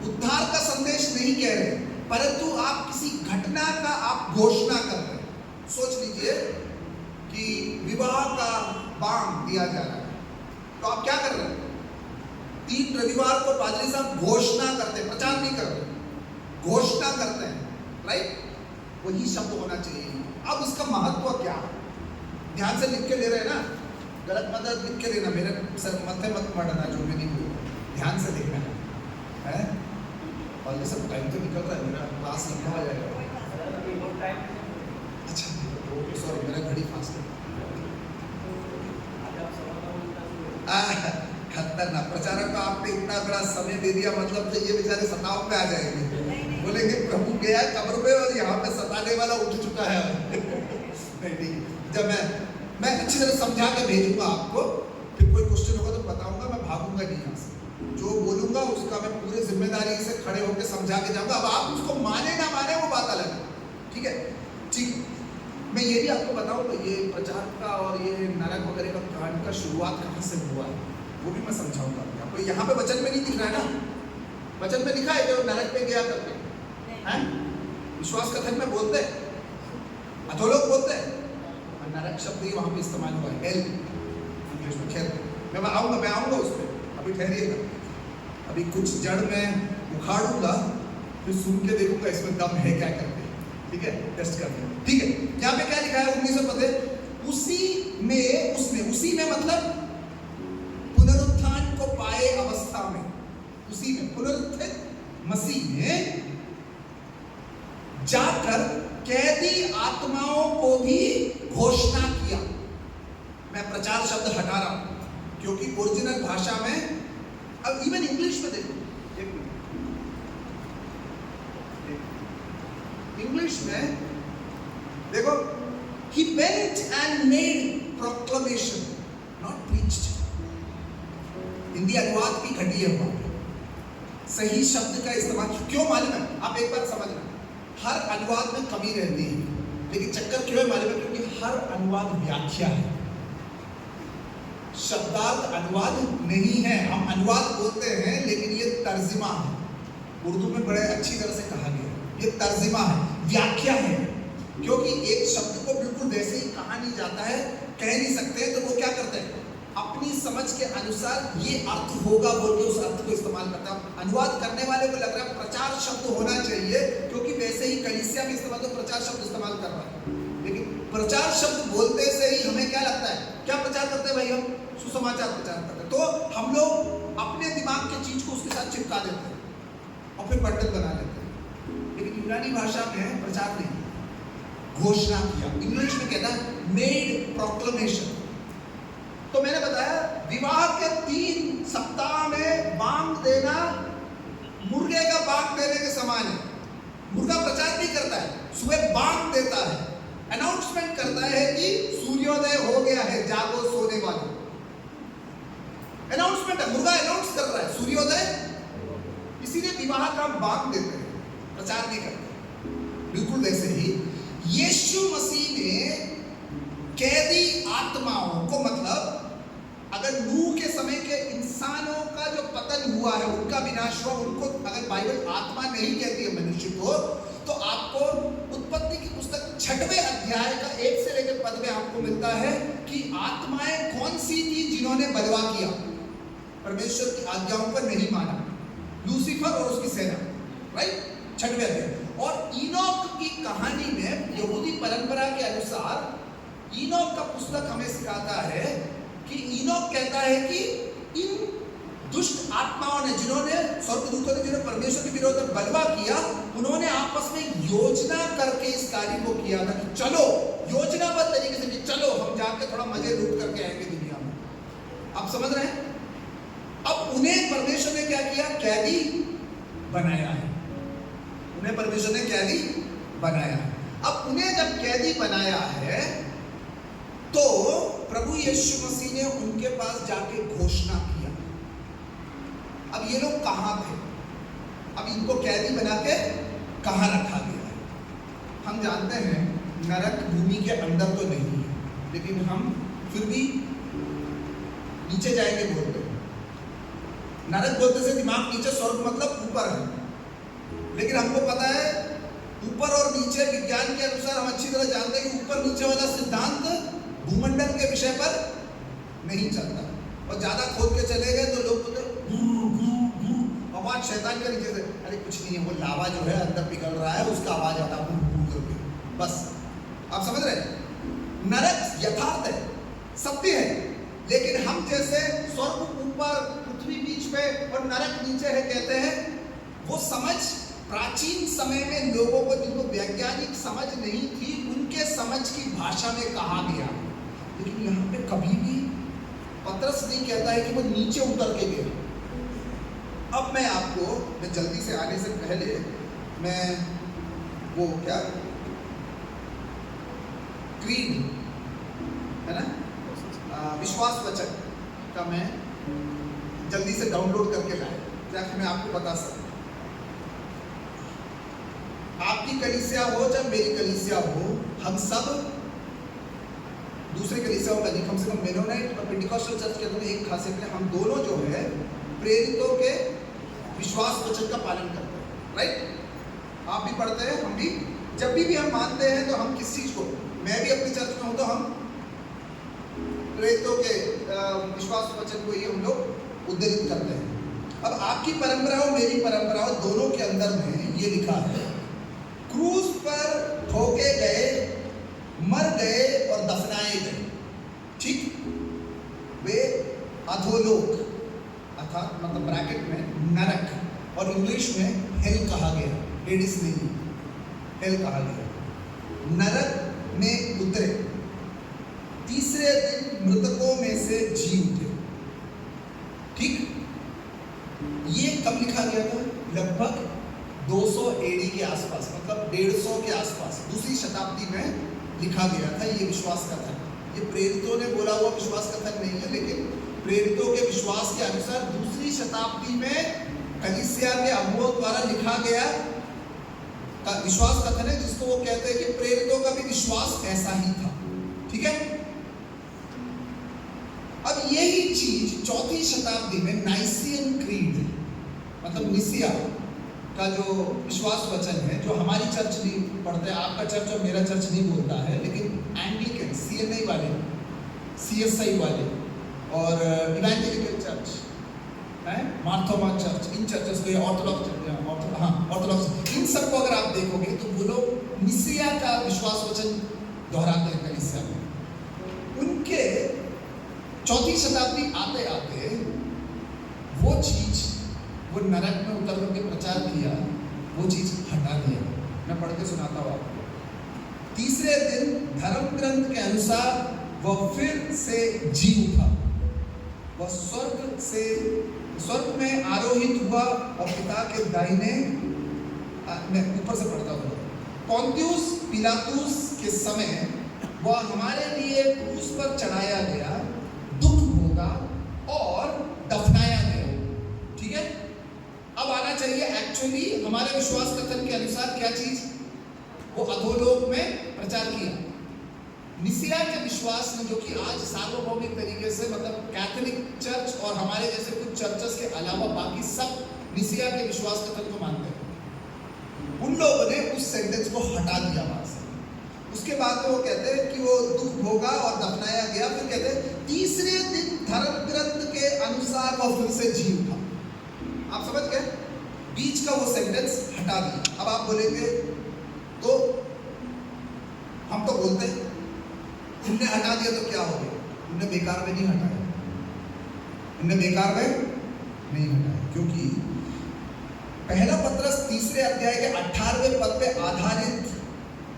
उद्धार का संदेश नहीं कह रहे, परंतु आप किसी घटना का आप घोषणा कर रहे हैं। सोच लीजिए कि विवाह का बांग दिया जा रहा है, तो आप क्या कर रहे हैं? 3 रविवार को पादरी साहब घोषणा करते हैं, प्रचार नहीं कर रहे, घोषणा करते हैं, राइट? वही शब्द होना चाहिए। अब इसका महत्व क्या है? ध्यान से लिख के ले रहे हैं ना, गलत मत लिख के लेना, मेरे सर मत्थे मत मरना, जो भी नहीं बोल, ध्यान से देखना है। और ये सब टाइम तो निकल रहा है, मेरा क्लास लिखा हो जाएगा। अच्छा, सॉरी, मेरा घड़ी फास्ट है। खतरनाक प्रचारक को आपने इतना बड़ा समय दे दिया, मतलब तो ये बेचारे सताव पे आ जाएंगे, बोलेंगे प्रभु गया कब्र पे और यहाँ पे सताने वाला उठ चुका है। नहीं, जब मैं अच्छी तरह समझा के भेजूंगा आपको, फिर कोई क्वेश्चन होगा तो बताऊंगा, मैं भागूंगा नहीं यहाँ से। जो बोलूंगा उसका मैं पूरी जिम्मेदारी से खड़े होकर समझा के जाऊंगा। अब आप उसको माने ना माने वो बात अलग है, ठीक है? ठीक, मैं ये भी आपको बताऊंगा, ये प्रचार का और ये नरक वगैरह का कांड का शुरुआत कहाँ से हुआ है, वो भी मैं समझाऊंगा आपको। यहाँ पे वचन में नहीं दिख रहा है ना, वचन में लिखा है कि वो नरक में गया करके, हैं? विश्वास कथन में बोलते हैं, अधोलोक बोलते हैं, नरक शब्द ही वहाँ पे इस्तेमाल हुआ है, हेल इंग्लिश में। खैर, मैं आऊँगा उस पर, अभी ठहरिएगा। अभी कुछ जड़ में उखाड़ूंगा, फिर सुन के देखूंगा इसमें दम है क्या करके, ठीक है? टेस्ट करते हैं, ठीक है? यहाँ पे क्या लिखा है 19 पद है, उसी में मतलब पुनरुत्थान को पाए अवस्था में, उसी में पुनरुत्थित मसीह ने जाकर कैदी आत्माओं को भी घोषणा किया। मैं प्रचार शब्द हटा रहा हूं क्योंकि ओरिजिनल भाषा में, अब इवन इंग्लिश में देखो, इंग्लिश में देखो, he went and made proclamation, not preached। Hindi अनुवाद की घटी है वहां पे, सही शब्द का इस्तेमाल क्यों मालूम है? आप एक बात समझना, हर अनुवाद में कमी रहती है, लेकिन चक्कर क्यों है मालूम है? क्योंकि हर अनुवाद व्याख्या है, शब्दार्थ अनुवाद नहीं है। हम अनुवाद बोलते हैं लेकिन ये तर्जुमा है, उर्दू में बड़े अच्छी तरह से कहा गया, ये तर्जुमा है, व्याख्या है। क्योंकि एक शब्द को बिल्कुल वैसे ही कहा नहीं जाता है, कह नहीं सकते, तो वो क्या करते हैं? अपनी समझ के अनुसार ये अर्थ होगा बोल के उस अर्थ को इस्तेमाल करता है। अनुवाद करने वाले को लग रहा है प्रचार शब्द होना चाहिए, क्योंकि वैसे ही कलीसिया में इस्तेमाल तो प्रचार शब्द इस्तेमाल कर रहा है। लेकिन प्रचार शब्द बोलते से ही हमें क्या लगता है, क्या प्रचार करते हैं भाई, हम सुसमाचार प्रचार करते हैं। तो हम लोग अपने दिमाग की चीज को उसके साथ चिपका देते हैं और फिर बंडल बना लेते हैं। लेकिन यूनानी भाषा में प्रचार नहीं, घोषणा किया। इंग्लिश में कहता है मेड प्रोक्लेमेशन। तो मैंने बताया विवाह के 3 सप्ताह में बांग देना मुर्गे का बांग देने के समान है। मुर्गा प्रचार नहीं करता है, सुबह बांग देता है, अनाउंसमेंट करता है कि सूर्योदय हो गया है, जागो सोने वाले। अनाउंसमेंट है, मुर्गा अनाउंस कर रहा है सूर्योदय। इसीलिए विवाह का बांग देते हैं, प्रचार नहीं करते। बिल्कुल वैसे ही यीशु मसीह ने कैदी आत्माओं को, मतलब अगर नूह के समय के इंसानों का जो पतन हुआ है, उनका विनाश हुआ, उनको अगर बाइबल आत्मा नहीं कहती है मनुष्य को, तो आपको उत्पत्ति की पुस्तक 6वें अध्याय का 1 से लेकर पद में आपको मिलता है कि आत्माएं कौन सी थी जिन्होंने बलवा किया, परमेश्वर की आज्ञाओं पर नहीं माना, लूसीफर और उसकी सेना, राइट, 6वें अध्याय। और इनोक की कहानी में यहूदी परंपरा के अनुसार इनोक का पुस्तक हमें सिखाता है कि इनोक कहता है कि इन दुष्ट आत्माओं ने, जिन्होंने स्वर्गदूतों ने, जिन्होंने परमेश्वर के विरोध में बलवा किया, उन्होंने आपस में योजना करके इस कार्य को किया था कि चलो योजनाबद्ध तरीके से कि चलो हम जाके थोड़ा मजे लूट करके आएंगे दुनिया में। आप समझ रहे हैं? अब उन्हें परमेश्वर ने क्या किया, कैदी बनाया है। उन्हें परमेश्वर ने कैदी बनाया है। अब उन्हें जब कैदी बनाया है तो प्रभु यीशु मसीह ने उनके पास जाके घोषणा किया। अब ये लोग कहां थे? अब इनको कैदी बना के कहां रखा गया है? हम जानते हैं नरक भूमि के अंदर तो नहीं है, लेकिन हम फिर भी नीचे जाएंगे बोलते हैं। नरक बोलते से दिमाग नीचे, स्वर्ग मतलब ऊपर है। लेकिन हमको पता है ऊपर और नीचे, विज्ञान के अनुसार हम अच्छी तरह जानते हैं कि ऊपर नीचे वाला सिद्धांत भूमंडल के विषय पर नहीं चलता। और ज्यादा खोद के चले गए तो लोग बोलते आवाज शैतान के नीचे से, अरे कुछ नहीं है, वो लावा जो है अंदर पिघल रहा है, उसका आवाज आता करके, बस। आप समझ रहे? नरक यथार्थ है, सत्य है, लेकिन हम जैसे स्वर्ग ऊपर, पृथ्वी बीच में और नरक नीचे है कहते हैं, वो समझ प्राचीन समय में लोगों को, जिनको वैज्ञानिक समझ नहीं थी, उनके समझ की भाषा में कहा गया। लेकिन यहाँ पे कभी भी पतरस नहीं कहता है कि वो नीचे उतर के गया। अब मैं आपको, मैं जल्दी से आने से पहले मैं वो क्या क्रीड है ना, विश्वास वचन का मैं जल्दी से डाउनलोड करके लाया ताकि मैं आपको बता सकूं। आपकी कलीसिया हो चाहे मेरी कलीसिया हो, हम सब दूसरे कलीसियाओं का नहीं, कम से कम मेनोनाइट और पेंटिकॉस्टल चर्च के अंदर एक खासियत है, हम दोनों जो है प्रेरितों के विश्वास वचन का पालन करते हैं, राइट? आप भी पढ़ते हैं, हम भी। जब भी हम मानते हैं तो हम किस चीज को, मैं भी अपनी चर्च में हूं तो हम प्रेरितों के विश्वास वचन को ही हम लोग उद्धृत करते हैं। अब आपकी परंपरा हो मेरी परंपरा हो, दोनों के अंदर में ये लिखा है, क्रूस पर ठोके गए, मर गए और दफनाए गए, ठीक? वे अधोलोक अर्थात मतलब ब्रैकेट में नरक, और इंग्लिश में हेल कहा गया, हेडिस नहीं, हेल कहा गया, नरक में उतरे, तीसरे दिन मृतकों में से जी उठे, ठीक? ये कब लिखा गया था? लगभग 200 एडी के आसपास, मतलब 150 के आसपास, दूसरी शताब्दी में लिखा गया था ये विश्वास कथन। ये प्रेरितों ने बोला हुआ विश्वास कथन नहीं है, लेकिन प्रेरितों के विश्वास के अनुसार दूसरी शताब्दी में कलीसिया के अगुओं द्वारा लिखा गया विश्वास कथन है, जिसको वो कहते हैं कि प्रेरितों का भी विश्वास ऐसा ही था, ठीक है? अब यही चीज 4वीं शताब्दी में नाइसियन क्रीड, मतलब निसिया का जो विश्वास वचन है, जो हमारी चर्च नहीं पढ़ते, आपका चर्च और मेरा चर्च नहीं बोलता है, लेकिन एंग्लिकन, सीएनआई वाले, सीएसआई वाले, और इवेंजेलिकल चर्च है, मार्थोमा चर्च, इन चर्चेस को, ऑर्थोडॉक्स, इन सबको अगर आप देखोगे तो वो लोग निसिया का विश्वास वचन दोहराते हैं कलीसिया में। उनके 4वीं शताब्दी आते आते वो चीज, वो नरक में उतर करके प्रचार किया, वो चीज हटा दिया। मैं पढ़ के सुनाता हूँ आपको। तीसरे दिन धर्म ग्रंथ के अनुसार वह फिर से जी उठा, वह स्वर्ग में आरोहित हुआ और पिता के दाहिने, मैं ऊपर से पढ़ता हूँ। पोंतियुस पिलातुस के समय वह हमारे लिए क्रूस पर चढ़ाया गया, दुख भोगा और दफनाया गया। ठीक है, अब आना चाहिए एक्चुअली हमारे विश्वास कथन के अनुसार क्या चीज, वो अधोलोक में प्रचार किया। निसिया के विश्वास में, जो कि आज सार्वभौमिक तरीके से, मतलब कैथोलिक चर्च और हमारे जैसे कुछ चर्चेस के अलावा बाकी सब निसिया के विश्वास कथन को मानते हैं, उन लोगों ने उस सेंटेंस को हटा दिया वहां से। उसके बाद वो कहते हैं कि वो दुख भोगा और दफनाया गया, फिर कहते हैं तीसरे दिन धर्म ग्रंथ के अनुसार वह फिर से जी उठा। आप समझ गए, बीच का वो सेंटेंस हटा दिया। अब आप बोलेंगे तो हम तो बोलते हैं उनने हटा दिया तो क्या हो गया, उनने बेकार में नहीं हटाया, उनने बेकार में नहीं हटाया, क्योंकि पहला पत्रस 3 अध्याय के 18वें पद पे आधारित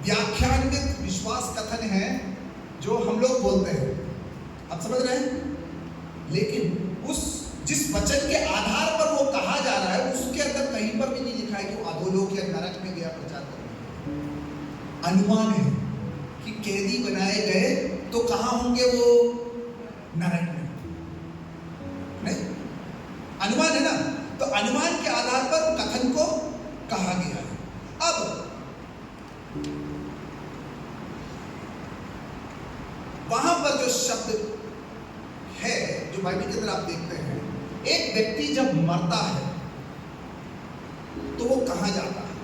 व्याख्यानित विश्वास कथन है जो हम लोग बोलते हैं। आप समझ रहे हैं, लेकिन उस जिस वचन के आधार पर वो कहा जा रहा है उसके अंदर कहीं पर भी नहीं लिखा है कि वो अधोलोक या नरक में गया प्रचार करने। अनुमान है कि कैदी बनाए गए तो कहां होंगे वो, नरक में। नहीं, अनुमान है ना, तो अनुमान के आधार पर कथन को कहा गया है। अब वहां पर जो शब्द है, जो बाइबल के अंदर आप देखते हैं, एक व्यक्ति जब मरता है तो वो कहां जाता है,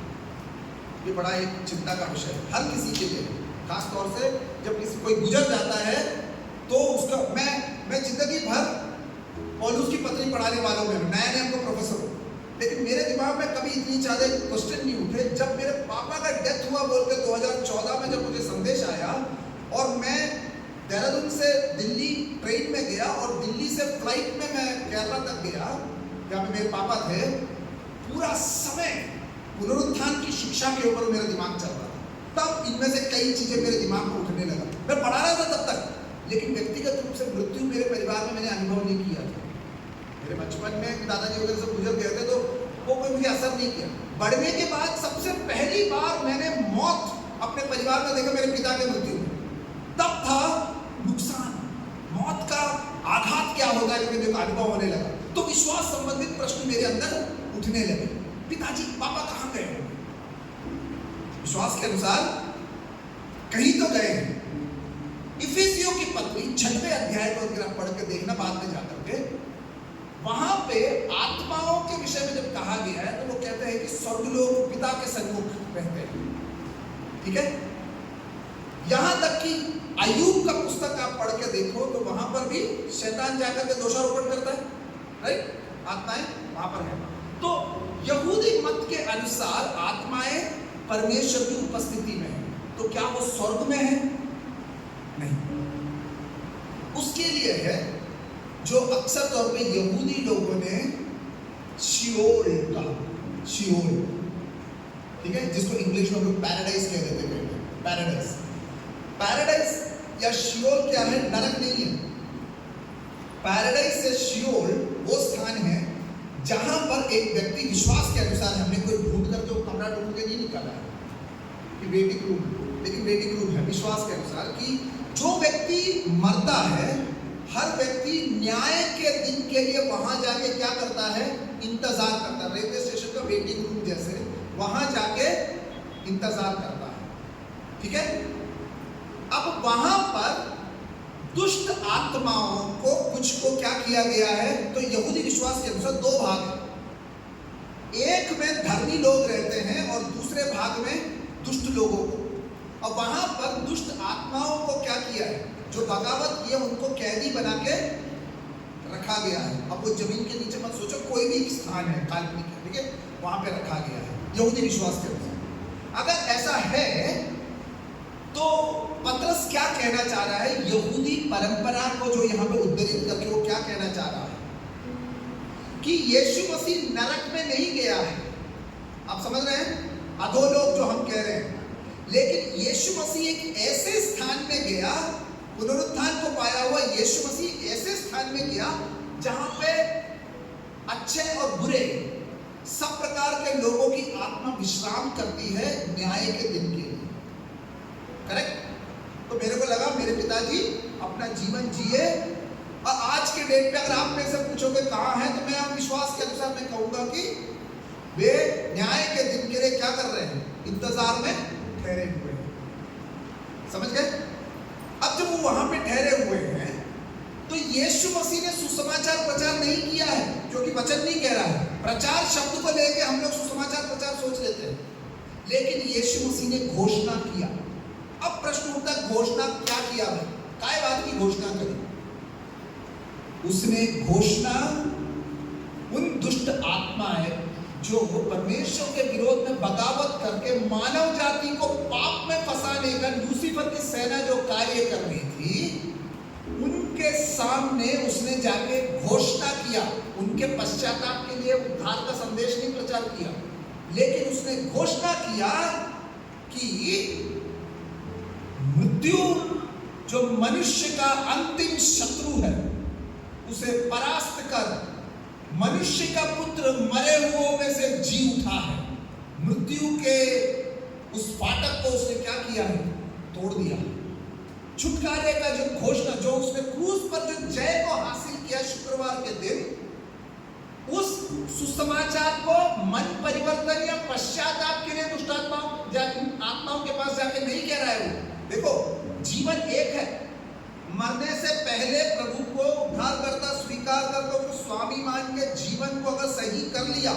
ये बड़ा एक चिंता का विषय है हर किसी के लिए, खास तौर से जब किसी कोई गुजर जाता है तो उसका, मैं जिंदगी भर पौलुस की पत्री पढ़ाने वालों में नया नया को प्रोफेसर हूँ, लेकिन मेरे दिमाग में कभी इतनी ज्यादा क्वेश्चन नहीं उठे। जब मेरे पापा का डेथ हुआ बोल के 2014 में जब मुझे संदेश आया और मैं देहरादून से दिल्ली ट्रेन में गया और दिल्ली से फ्लाइट में मैं केरला तक गया जहाँ पे मेरे पापा थे, पूरा समय पुनरुत्थान की शिक्षा के ऊपर मेरा दिमाग चल रहा था। तब इनमें से कई चीजें मेरे दिमाग में उठने लगा। मैं पढ़ा रहा था तब तक, लेकिन व्यक्तिगत रूप से मृत्यु मेरे परिवार में मैंने अनुभव नहीं किया था। मेरे बचपन में दादाजी वगैरह से गुजर गए थे तो वो कोई मुझे असर नहीं किया। बढ़ने के बाद सबसे पहली बार मैंने मौत अपने परिवार में देखा, मेरे पिता के मृत्यु में। तब था नुकसान, मौत का आघात क्या होता है, क्योंकि देखो अनुभव होने लगा। तो विश्वास संबंधित प्रश्न मेरे अंदर उठने लगे, पिताजी पापा कहाँ गए हैं? विश्वास के अनुसार कहीं तो गए हैं। इफिसियों की पत्री 6वें अध्याय को अगर आप पढ़ के देखना बाद में जाकर के, वहां पे आत्माओं के विषय में जब कहा गया है तो वो कहते हैं कि स्वर्गलोक पिता के सन्मुख रहते हैं। ठीक है, यहां तक कि अय्यूब का पुस्तक आप पढ़ के देखो तो वहां पर भी शैतान जाकर के दोषारोपण करता है, राइट? आत्माएं वहां पर है। तो यहूदी मत के अनुसार आत्माएं परमेश्वर की उपस्थिति में है, तो क्या वो स्वर्ग में है? नहीं। उसके लिए है जो अक्सर तौर पे यहूदी लोगों ने शिओल कहा, शिओल, ठीक है, जिसको इंग्लिश में हम लोग पैराडाइज कह देते हैं। पैराडाइज, पैराडाइज या शिओल क्या है? नरक नहीं है। पैराडाइज से शिओल वो स्थान है जहां पर एक व्यक्ति विश्वास के अनुसार, हमने कोई ढूंढ करके वो कमरा ढूंढ के नहीं निकाला है कि वेटिंग रूम, लेकिन वेटिंग रूम है विश्वास के अनुसार कि जो व्यक्ति मरता है, हर व्यक्ति न्याय के दिन के लिए वहां जाके क्या करता है? इंतजार करता है। रेलवे स्टेशन का वेटिंग रूम जैसे वहां जाके इंतजार करता है। ठीक है, अब वहां पर दुष्ट आत्माओं को कुछ को क्या किया गया है? तो यहूदी विश्वास के अनुसार दो भाग है, एक में धर्मी लोग रहते हैं और दूसरे भाग में दुष्ट लोगों को। और वहां पर दुष्ट आत्माओं को क्या किया है? जो बगावत किए उनको कैदी बना के रखा गया है। अब वो जमीन के नीचे मत सोचो, कोई भी स्थान है काल्पनिक है, ठीक है, वहां पे रखा गया है यहूदी विश्वास के अनुसार। अगर ऐसा है तो पतरस क्या कहना चाह रहा है? यहूदी परंपरा को जो यहाँ पे उद्धृत करके वो क्या कहना चाह रहा है कि यीशु मसीह नरक में नहीं गया है। आप समझ रहे हैं? अधोलोक जो हम कह रहे हैं, लेकिन यीशु मसीह एक ऐसे स्थान में गया, पुनरुत्थान को पाया हुआ यीशु मसीह ऐसे स्थान में गया जहां पे अच्छे और बुरे सब प्रकार के लोगों की आत्मा विश्राम करती है न्याय के दिन के लिए। करेक्ट? तो मेरे को लगा मेरे पिताजी अपना जीवन जिए, और आज के डेट पे अगर आप मेरे से पूछोगे कहाँ है, तो मैं आप विश्वास के अनुसार मैं कहूंगा कि वे न्याय के दिन के लिए क्या कर रहे हैं? इंतजार में ठहरे हुए हैं। समझ गए? अब जब वो वहां पे ठहरे हुए हैं तो यीशु मसीह ने सुसमाचार प्रचार नहीं किया है, क्योंकि वचन नहीं कह रहा है। प्रचार शब्द को लेके हम लोग सुसमाचार प्रचार सोच लेते हैं, लेकिन यीशु मसीह ने घोषणा किया। अब प्रश्न उठता है, घोषणा क्या किया है? काय बात की घोषणा करी? उसने घोषणा उन दुष्ट आत्माएं जो परमेश्वर के विरोध में बगावत करके मानव जाति को पाप में फंसाने का लूसीफर की सेना जो कार्य कर रही थी, उनके सामने उसने जाके घोषणा किया। उनके पश्चाताप के लिए उद्धार का संदेश नहीं प्रचार किया, लेकिन उसने घोषणा किया कि मृत्यु जो मनुष्य का अंतिम शत्रु है, उसे परास्त कर मनुष्य का पुत्र मरे हुओं में से जी उठा है। मृत्यु के उस फाटक को उसने क्या किया है? तोड़ दिया। छुटकारे का जो घोषणा, जो उसने क्रूस पर जो जय को हासिल किया शुक्रवार के दिन, उस सुसमाचार को मन परिवर्तन या पश्चाताप के लिए दुष्ट आत्माओं के पास जाके नहीं कह रहा है वो। देखो, जीवन एक है। मरने से पहले प्रभु को उद्धारकर्ता स्वीकार कर लो, तो स्वामी मान के जीवन को अगर सही कर लिया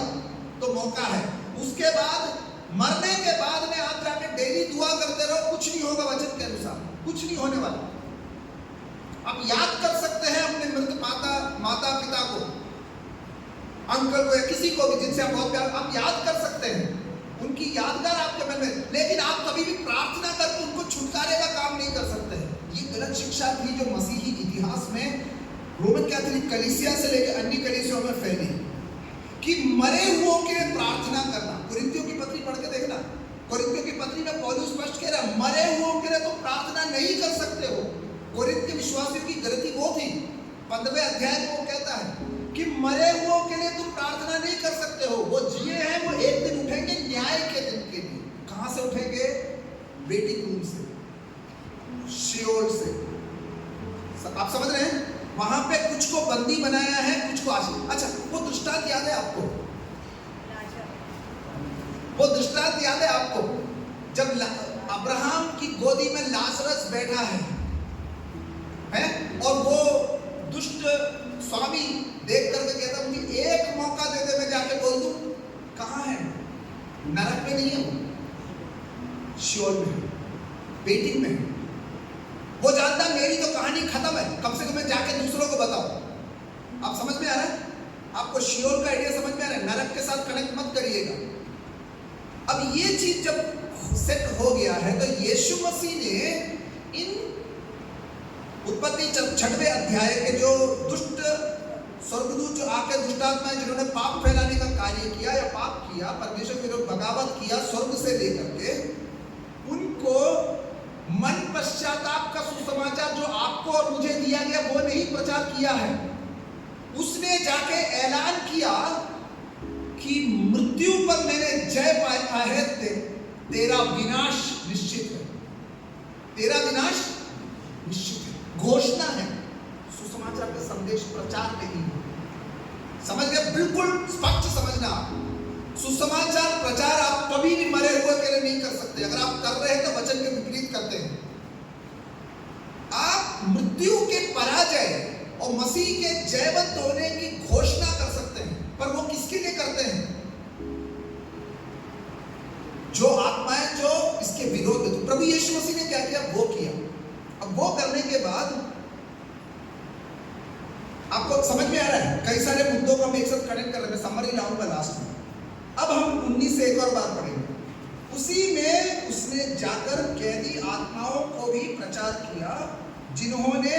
तो मौका है। उसके बाद मरने के बाद में आप जाके डेली दुआ करते रहो, कुछ नहीं होगा। वचन के अनुसार कुछ नहीं होने वाला। आप याद कर सकते हैं अपने मृत माता पिता को, अंकल को, या किसी को भी जिनसे आप बहुत प्यार, आप याद कर सकते हैं, उनकी यादगार आपके मन में, लेकिन आप कभी भी प्रार्थना करके उनको छुटकारे का काम नहीं कर सकते हैं। ये गलत शिक्षा थी जो मसीही इतिहास में रोमन कैथोलिक कलीसिया से लेकर अन्य कलीसियों में फैली, कि मरे हुओं के लिए प्रार्थना करना। कोरिन्थियों की पत्री पढ़ के देखना, कोरिन्थियों की पत्री में पौलुस स्पष्ट कह रहा है, मरे हुओं के लिए तो प्रार्थना नहीं कर सकते हो। कोरिन्थ के विश्वासियों की गलती वो थी। 15वें अध्याय में वो कहता है कि मरे हुओं के लिए तुम प्रार्थना नहीं कर सकते हो। वो जिए हैं, वो एक दिन उठेंगे न्याय के दिन के लिए। कहां से उठेंगे? वेटिंग रूम से, शियोल से। आप समझ रहे हैं? वहां पे कुछ को बंदी बनाया है, कुछ को आशीष। अच्छा, वो दृष्टांत याद है आपको? वो दृष्टांत याद है आपको? जब अब्राहम की गोदी में लाजरस बैठा है और वो दुष्ट स्वामी देख करके कहता, मुझे एक मौका दे दे, मैं जाके बोल दूं। कहां है? नरक में नहीं है, वो शियोल में, वेटिंग में है। वो जानता मेरी तो कहानी खत्म है, कम से कम मैं जाके दूसरों को बताऊं। आप समझ में आ रहा है? आपको शियोल का आइडिया समझ में आ रहा है? नरक के साथ कनेक्ट मत करिएगा। अब ये चीज जब सेट हो गया है, तो यीशु मसीह ने इन उत्पत्ति 6वें अध्याय के जो दुष्ट स्वर्गदूत जो आके दुष्टात्माएं जिन्होंने पाप फैलाने का कार्य किया या पाप किया, परमेश्वर के विरुद्ध बगावत किया स्वर्ग से लेकर के, उनको मन पश्चाताप का सुसमाचार जो आपको और मुझे दिया गया वो नहीं प्रचार किया है। उसने जाके ऐलान किया कि मृत्यु पर मैंने जय पाया है, तेरा विनाश निश्चित है, तेरा विनाश निश्चित है। घोषणा है, सुसमाचार का संदेश प्रचार नहीं है। समझ गए? बिल्कुल स्पष्ट समझना। सुसमाचार प्रचार आप कभी भी मरे हुए के लिए नहीं कर सकते। अगर आप कर रहे हैं तो वचन के विपरीत करते हैं। आप मृत्यु के पराजय और मसीह के जयवंत होने की घोषणा कर सकते हैं, पर वो किसके लिए करते हैं? जो आत्माएं जो इसके विरोध में। तो प्रभु यीशु मसीह ने क्या किया? वो किया। अब वो करने के बाद आप आपको समझ में आ रहा है? कई सारे मुद्दों को हम एक साथ कनेक्ट कर रहे हैं, समरी लाऊंगा लास्ट में। अब हम 19 से एक और बार पढ़ेंगे। उसी में उसने जाकर कैदी आत्माओं को भी प्रचार किया जिन्होंने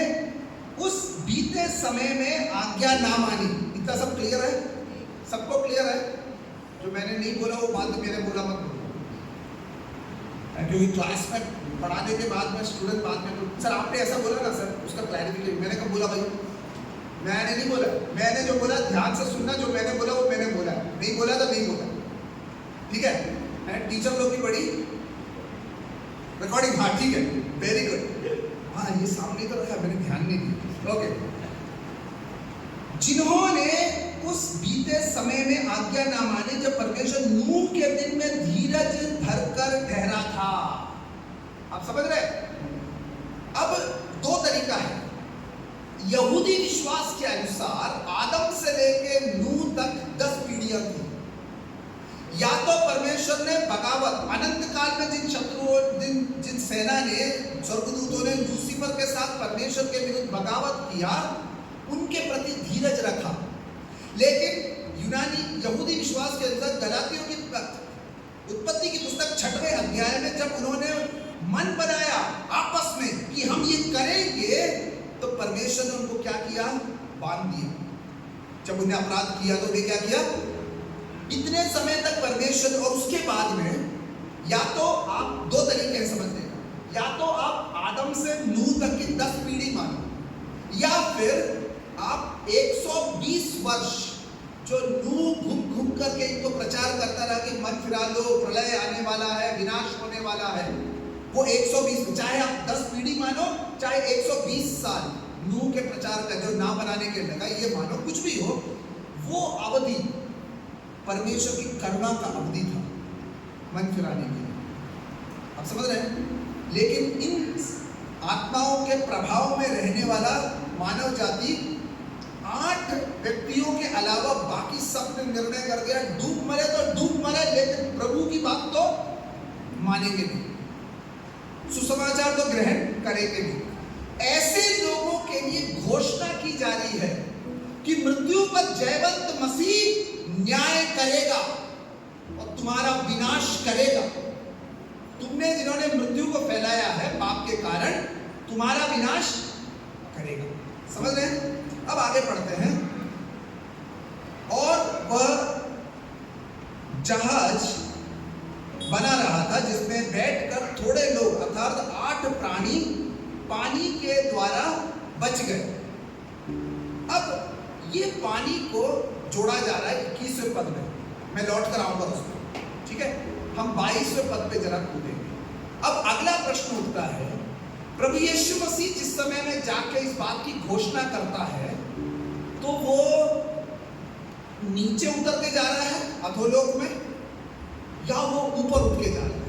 उस बीते समय में आज्ञा ना मानी। इतना सब क्लियर है? सबको क्लियर है? जो मैंने नहीं बोला वो बाद में मैंने बोला मत बोलो, क्योंकि क्लास में पढ़ाने के बाद में स्टूडेंट बाद में सर आपने ऐसा बोला ना सर, उसका क्लैरिफिकेशन। मैंने कब बोला भाई? मैंने नहीं बोला। मैंने जो बोला ध्यान से सुनना, जो मैंने बोला वो मैंने बोला, नहीं बोला तो नहीं बोला, ठीक है? मैंने टीचर लोग की पढ़ी रिकॉर्डिंग, हाँ ठीक है, वेरी गुड। हाँ ये सामने तो रखा, मैंने ध्यान नहीं दिया। ओके, जिन्होंने उस बीते समय में आज्ञा ना मानी जब परमेश्वर नूह के दिन में धीरज धरकर ठहरा था। आप समझ रहे? अब दो तरीका है। यहूदी विश्वास के अनुसार आदम से लेके नूह तक 10 पीढ़ियां थी। या तो परमेश्वर ने बगावत, अनंत काल में जिन शत्रुओं, जिन सेना ने, स्वर्गदूतों ने लूसीफर के साथ परमेश्वर के विरुद्ध बगावत किया, उनके प्रति धीरज रखा। लेकिन यूनानी यहूदी विश्वास के अनुसार गलातियों की उत्पत्ति की पुस्तक 6वें अध्याय में जब उन्होंने मन बनाया आपस में कि हम ये करेंगे, तो परमेश्वर ने उनको क्या किया? बांध दिया। जब उन्हें अपराध किया तो उन्हें क्या किया? इतने समय तक परमेश्वर, और उसके बाद में या तो आप दो तरीके हैं समझने का, या तो आप आदम से नूह तक की 10 पीढ़ी मानो, या फिर आप 120 वर्ष जो नूह घूम घूम करके इनको प्रचार करता रहा कि मन फिरा लो, प्रलय आने वाला है, विनाश होने वाला है, वो 120, चाहे आप 10 पीढ़ी मानो, चाहे 120 साल नूह के प्रचार का जो ना बनाने के लगा, ये मानो कुछ भी हो, वो अवधि परमेश्वर की करुणा का अवधि था मन फिराने के लिए। आप समझ रहे हैं? लेकिन इन आत्माओं के प्रभाव में रहने वाला मानव जाति 8 व्यक्तियों के अलावा बाकी सब ने निर्णय कर दिया, डूब मरे तो डूब मरे, लेकिन प्रभु की बात तो मानेंगे नहीं, सुसमाचार तो ग्रहण करेंगे नहीं। ऐसे लोगों के लिए घोषणा की जा रही है कि मृत्यु पर जयवंत मसीह न्याय करेगा और तुम्हारा विनाश करेगा। तुमने जिन्होंने मृत्यु को फैलाया है पाप के कारण, तुम्हारा विनाश करेगा। समझ रहे हैं? अब आगे पढ़ते हैं। और वह जहाज बना रहा था जिसमें बैठकर थोड़े लोग अर्थात 8 प्राणी पानी के द्वारा बच गए। अब ये पानी को जोड़ा जा रहा है 21वें पद में, मैं लौट कर आऊंगा उसमें, ठीक है? हम 22वें पद पे जरा कूदेंगे। अब अगला प्रश्न उठता है, प्रभु यीशु मसीह जिस समय में जाके इस बात की घोषणा करता है, तो वो नीचे उतर के जा रहा है अधोलोक में, या वो ऊपर उठ के जा रहा है?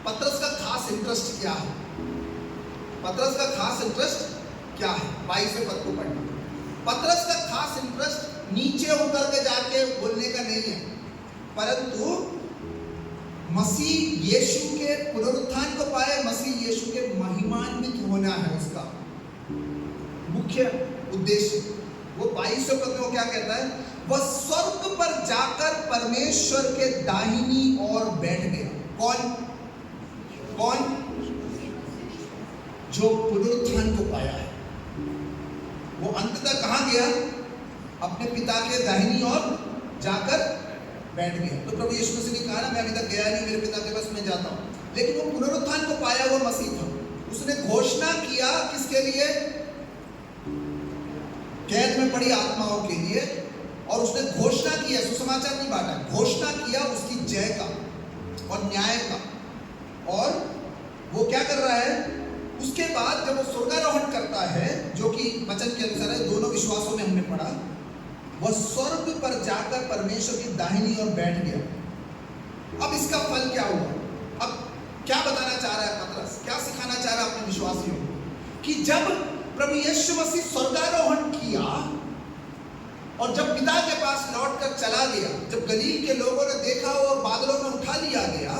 पतरस का खास इंटरेस्ट क्या है? पतरस का खास इंटरेस्ट क्या है? 22वें पद को पढ़ना। पतरस का खास इंटरेस्ट नीचे उतर के जाके बोलने का नहीं है, परंतु मसीह यीशु के पुनरुत्थान को पाए, मसीह यीशु के महिमान्वित होना है उसका मुख्य उद्देश्य। वो 22वें पद में वो क्या कहता है? वह स्वर्ग पर जाकर परमेश्वर के दाहिनी ओर बैठ गया। कौन? जो पुनरुत्थान को पाया है, वो अंततः कहाँ गया? अपने पिता के दाहिनी ओर जाकर बैठ गया। तो प्रभु यीशु मसीह ने कहा ना, मैं अभी तक गया नहीं, मेरे पिता के पास मैं जाता हूँ। लेकिन वो पुनरुत्थान को पाया हुआ मसीह था। उसने घोषणा किया किसके लिए? कैद में पड़ी आत्माओं के लिए। और उसने घोषणा किया, सुसमाचार नहीं बांटा, घोषणा किया उसकी जय का और न्याय का। और वो क्या कर रहा है? उसके बाद जब वो स्वर्गारोहण करता है, जो कि वचन के अनुसार है, दोनों विश्वासों में हमने पढ़ा, वह स्वर्ग पर जाकर परमेश्वर की दाहिनी ओर बैठ गया। अब इसका फल क्या हुआ? अब क्या बताना चाह रहा है पतरस? क्या सिखाना चाह रहा है अपने विश्वासियों को? कि जब प्रभु यीशु मसीह स्वर्गारोहण किया और जब पिता के पास लौट कर चला गया, जब गलील के लोगों ने देखा और बादलों में उठा लिया गया,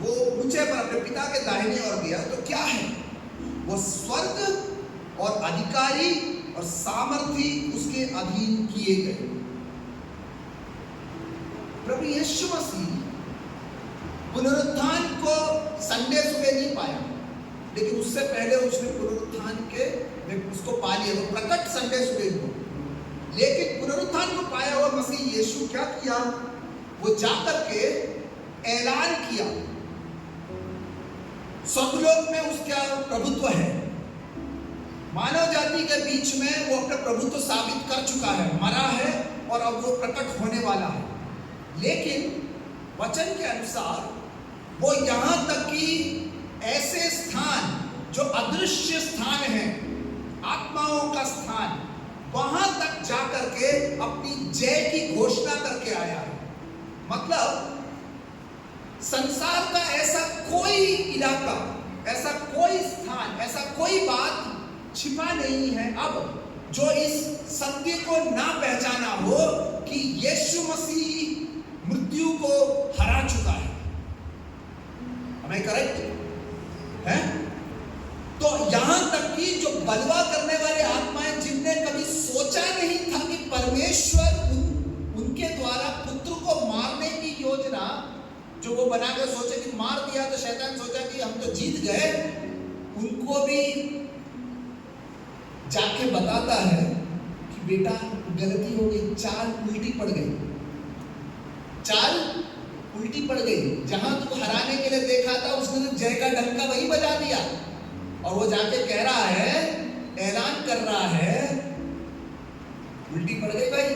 वो ऊंचे पर अपने पिता के दाहिने ओर गया, तो क्या है? वो स्वर्ग और अधिकारी और सामर्थी उसके अधीन किए गए। प्रभु यीशु मसीह पुनरुत्थान को संडे सुबह नहीं पाया, लेकिन उससे पहले उसने पुनरुत्थान के उसको पा लिया, वो प्रकट संडे सुबह को। लेकिन पुनरुत्थान को पाया हुआ मसीह यीशु क्या किया, वो जाकर के ऐलान किया स्वर्गलोक में उसका प्रभुत्व है, मानव जाति के बीच में वो अपना प्रभुत्व साबित कर चुका है, मरा है और अब वो प्रकट होने वाला है। लेकिन वचन के अनुसार वो यहां तक कि ऐसे स्थान जो अदृश्य स्थान है, आत्माओं का स्थान, वहां तक जाकर के अपनी जय की घोषणा करके आया है। मतलब संसार का ऐसा कोई इलाका, ऐसा कोई स्थान, ऐसा कोई बात छिपा नहीं है अब जो इस सत्य को ना पहचाना हो कि यीशु मसीह मृत्यु को हरा चुका है। हमें करेक्ट है? तो यहां तक कि जो बलवा करने वाले आत्माएं, जिनने कभी सोचा नहीं था कि परमेश्वर उनके द्वारा पुत्र को मारने की योजना जो वो बनाकर सोचे कि मार दिया तो शैतान सोचा कि हम तो जीत गए, उनको भी जाके बताता है कि बेटा गलती हो गई, चाल उल्टी पड़ गई, चाल उल्टी पड़ गई। जहां तू हराने के लिए देखा था उसने तो जय का डंका वही बजा दिया, और वो जाके कह रहा है, ऐलान कर रहा है, उल्टी पड़ गई भाई।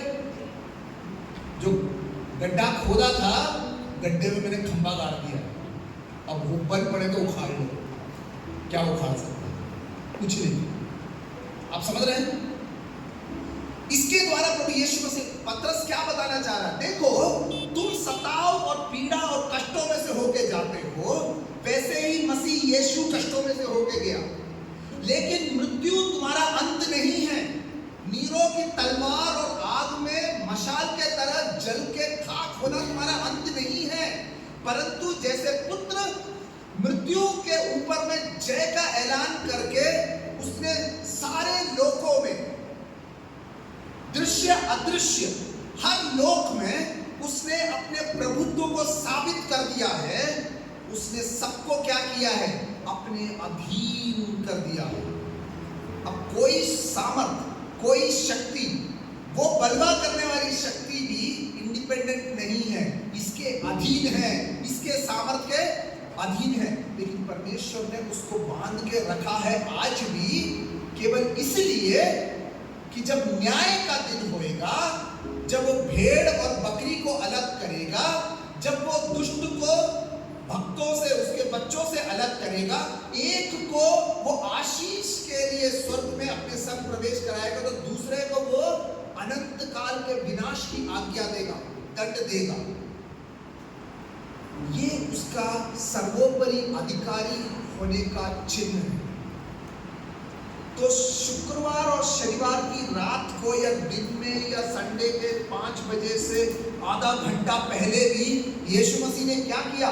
जो गड्ढा खोदा था, गड्ढे में मैंने खंभा गाड़ दिया, अब वो बन पड़े तो उखाड़ लो। क्या उखाड़ सकता है? कुछ नहीं। आप समझ रहे हैं? इसके द्वारा प्रभु यीशु मसीह, पतरस क्या बताना चाह रहा है? देखो, तुम सताव और पीड़ा और कष्टों में से होके जाते हो, वैसे ही मसीह यीशु कष्टों में से होके गया। लेकिन मृत्यु तुम्हारा अंत नहीं है। नीरो की तलवार और आग में मशाल के तरह जल के खाक होना तुम्हारा अंत नहीं है, परंतु जैसे पुत्र मृत्यु के ऊपर में जय का ऐलान करके उसने सारे लोकों में, दृश्य अदृश्य हर लोक में उसने अपने प्रभुत्व को साबित कर दिया है। उसने सबको क्या किया है? अपने अधीन कर दिया है। अब कोई सामर्थ, कोई शक्ति, वो बलवा करने वाली शक्ति भी इंडिपेंडेंट नहीं है, इसके अधीन है, इसके सामर्थ के अधीन है। लेकिन परमेश्वर ने उसको बांध के रखा है आज भी, केवल इसलिए कि जब न्याय का दिन होएगा, जब वो भेड़ और बकरी को अलग करेगा, जब वो दुष्ट को भक्तों से, उसके बच्चों से अलग करेगा, एक को वो आशीष के लिए स्वर्ग में अपने संग प्रवेश कराएगा, तो दूसरे को वो अनंत काल के विनाश की आज्ञा देगा, दंड देगा। ये उसका सर्वोपरि अधिकारी होने का चिन्ह है। तो शुक्रवार और शनिवार की रात को या दिन में या संडे के 5 बजे से आधा घंटा पहले भी यीशु मसीह ने क्या किया?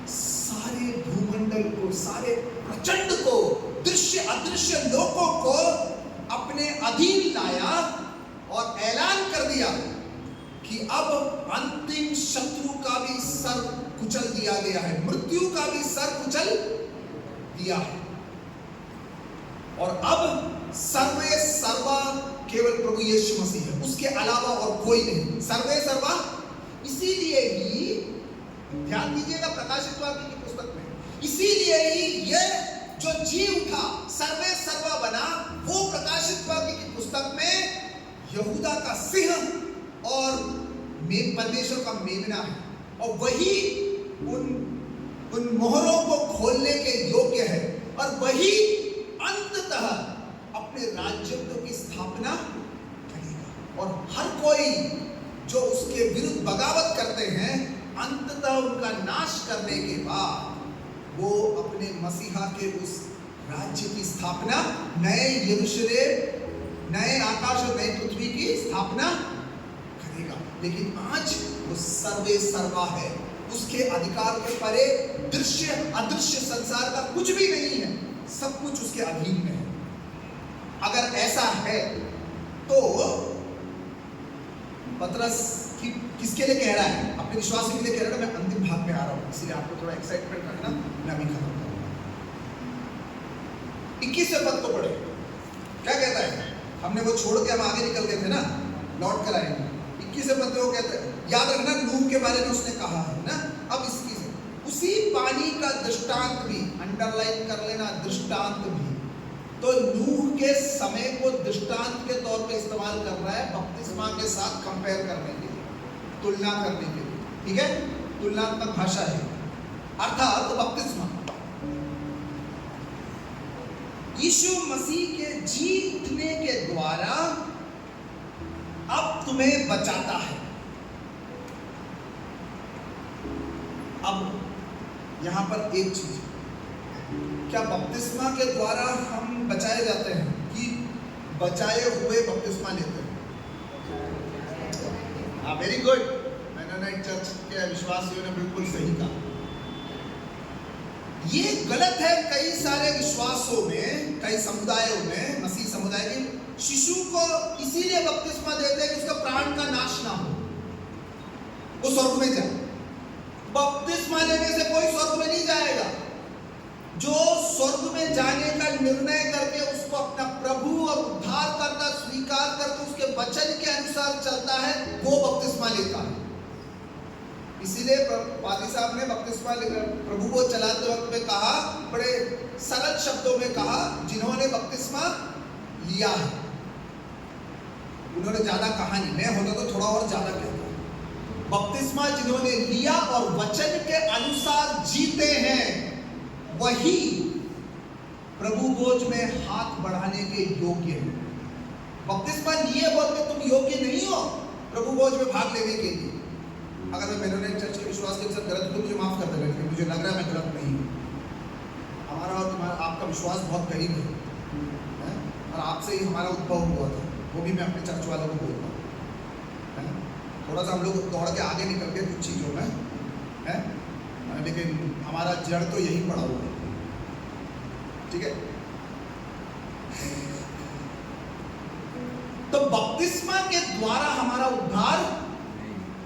सारे भूमंडल को, सारे प्रचंड को, दृश्य अदृश्य लोगों को अपने अधीन लाया और ऐलान कर दिया कि अब अंतिम शत्रु का भी सर कुचल दिया गया है, मृत्यु का भी सर कुचल दिया है, और अब सर्वे सर्वा केवल प्रभु यीशु मसीह है, उसके अलावा और कोई नहीं। सर्वे सर्वा, इसीलिए ही ध्यान दीजिएगा प्रकाशित वाक्य की पुस्तक में, इसीलिए ही ये जो जी उठा, सर्वे सर्वा बना, वो प्रकाशित वाक्य की पुस्तक में यहूदा का सिंह और परमेश्वर का मेमना है, और वही उन मोहरों को खोलने के योग्य है, और वही अंततः अपने राज्य की स्थापना करेगा। और हर कोई जो उसके विरुद्ध बगावत करते हैं, अंततः उनका नाश करने के बाद वो अपने मसीहा के उस राज्य की स्थापना, नए यरूशलेम, नए आकाश और नई पृथ्वी की स्थापना करेगा। लेकिन आज वो सर्वे सर्वा है, उसके अधिकार के परे दृश्य अदृश्य संसार का कुछ भी नहीं है। सब कुछ उसके अधीन में है। अगर ऐसा है तो पतरस किसके लिए कह रहा है? अपने विश्वास के लिए कह रहा है। मैं अंतिम भाग में आ रहा हूं, इसलिए आपको थोड़ा एक्साइटमेंट रखना, मैं अभी खत्म करूंगा। 21वें पद को पढ़े, क्या कहता है? हमने वो छोड़ के हम आगे निकल गए थे ना, लौट कर आएंगे। 21वें पद में वो कहता है, याद रखना नूह के बारे में उसने कहा है ना। अब इसकी उसी पानी का दृष्टांत भी, अंडरलाइन कर लेना, दृष्टांत भी, तो नूह के समय को दृष्टांत के तौर पे इस्तेमाल कर रहा है, बपतिस्मा के साथ कंपेयर करने के लिए, तुलना करने के लिए। ठीक है, तुलनात्मक भाषा है, अर्थात बपतिस्मा यीशु मसीह के जीतने के द्वारा अब तुम्हें बचाता है। अब यहां पर एक चीज, क्या बपतिस्मा के द्वारा हम बचाए जाते हैं कि बचाए हुए बपतिस्मा लेते हैं? हाँ, वेरी गुड। मेनोनाइट चर्च के विश्वासियों ने बिल्कुल सही कहा। ये गलत है कई सारे विश्वासों में, कई समुदायों में, मसीह समुदाय के शिशु को इसीलिए बपतिस्मा देते हैं कि उसका प्राण का नाश ना हो, वो स्वर्ग में जाए। बपतिस्मा लेने से कोई स्वर्ग में नहीं जाएगा। जो स्वर्ग में जाने का निर्णय करके उसको अपना प्रभु और उद्धारकर्ता स्वीकार करके उसके वचन के अनुसार चलता है, वो बपतिस्मा लेता है। इसीलिए पादी साहब ने बपतिस्मा प्रभु को चलाते वक्त में कहा, बड़े सरल शब्दों में कहा, जिन्होंने बपतिस्मा लिया है। उन्होंने ज्यादा कहा नहीं, मैं होता तो थोड़ा और ज्यादा कहता। बपतिस्मा जिन्होंने लिया और वचन के अनुसार जीते हैं, वही प्रभु भोज में हाथ बढ़ाने के योग्य है। बपतिस्मा लिए बोलते तुम योग्य नहीं हो प्रभु भोज में भाग लेने के लिए। अगर मैं मेनोनाइट चर्च के विश्वास के साथ गलत हूं तो मुझे माफ कर देना, लेकिन मुझे लग रहा है मैं गलत नहीं हूं। हमारा और तुम्हारा आपका विश्वास बहुत करीब है, और आपसे ही हमारा उद्भव हुआ था, वो भी मैं अपने चर्च वालों को बोलता हूँ। थोड़ा सा हम लोग दौड़ के आगे निकल गए कुछ चीज़ों में है, लेकिन हमारा जड़ तो यही पड़ा हुआ है। ठीक है, तो बपतिस्मा के द्वारा हमारा उद्धार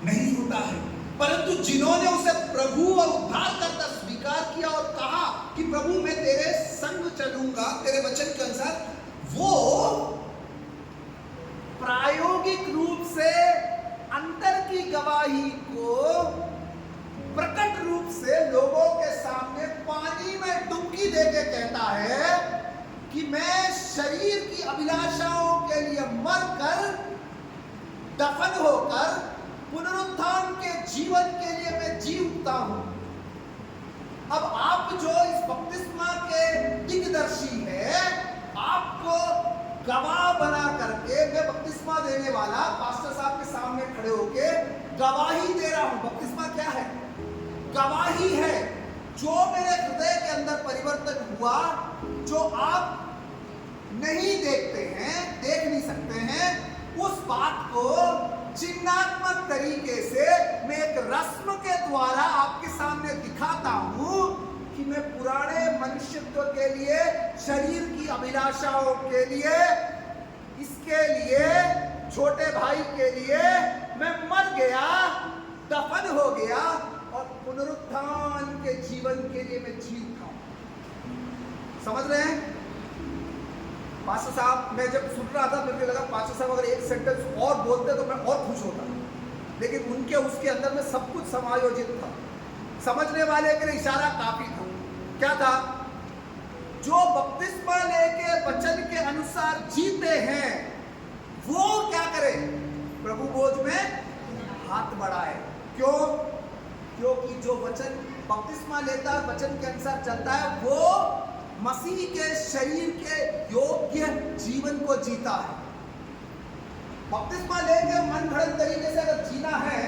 नहीं होता है, परंतु जिन्होंने उसे प्रभु और उद्धारकर्ता स्वीकार किया और कहा कि प्रभु मैं तेरे संग चलूंगा तेरे वचन के अनुसार, वो प्रायोगिक रूप से अंतर की गवाही को प्रकट रूप से लोगों के सामने पानी में डुबकी देके कहता है कि मैं शरीर की अभिलाषाओं के लिए मरकर दफन होकर पुनरुत्थान के जीवन के लिए मैं जी उठता हूं। अब आप जो इस बपतिस्मा के दिग्दर्शी है, आपको गवाह बना करके मैं बपतिस्मा देने वाला पास्टर साहब के सामने खड़े होके गवाही दे रहा हूं। बपतिस्मा क्या है? गवाही है। जो मेरे हृदय के अंदर परिवर्तन हुआ, जो आप नहीं देखते हैं, देख नहीं सकते हैं, उस बात को चिन्हात्मक तरीके से मैं एक रस्म के द्वारा आपके सामने दिखाता हूं कि मैं पुराने मनुष्यत्व के लिए, शरीर की अभिलाषाओं के लिए, इसके लिए, छोटे भाई के लिए मैं मर गया, दफन हो गया और पुनरुत्थान के जीवन के लिए मैं जी उठा। समझ रहे हैं? पास्टर साहब, मैं जब सुन रहा था मुझे लगा पास्टर साहब अगर एक सेंटेंस और बोलते तो मैं और खुश होता, लेकिन उनके उसके अंदर में सब कुछ समायोजित था। समझने वाले के लिए इशारा काफी था। क्या था? जो बपतिस्मा लेके वचन के अनुसार जीते हैं, वो क्या करें? प्रभु भोज में हाथ बढ़ाए। क्यों? क्योंकि जो वचन बपतिस्मा लेता है, वचन के अनुसार चलता है, वो मसीह के शरीर के योग्य जीवन को जीता है। बपतिस्मा लेके मन घड़त तरीके से अगर जीना है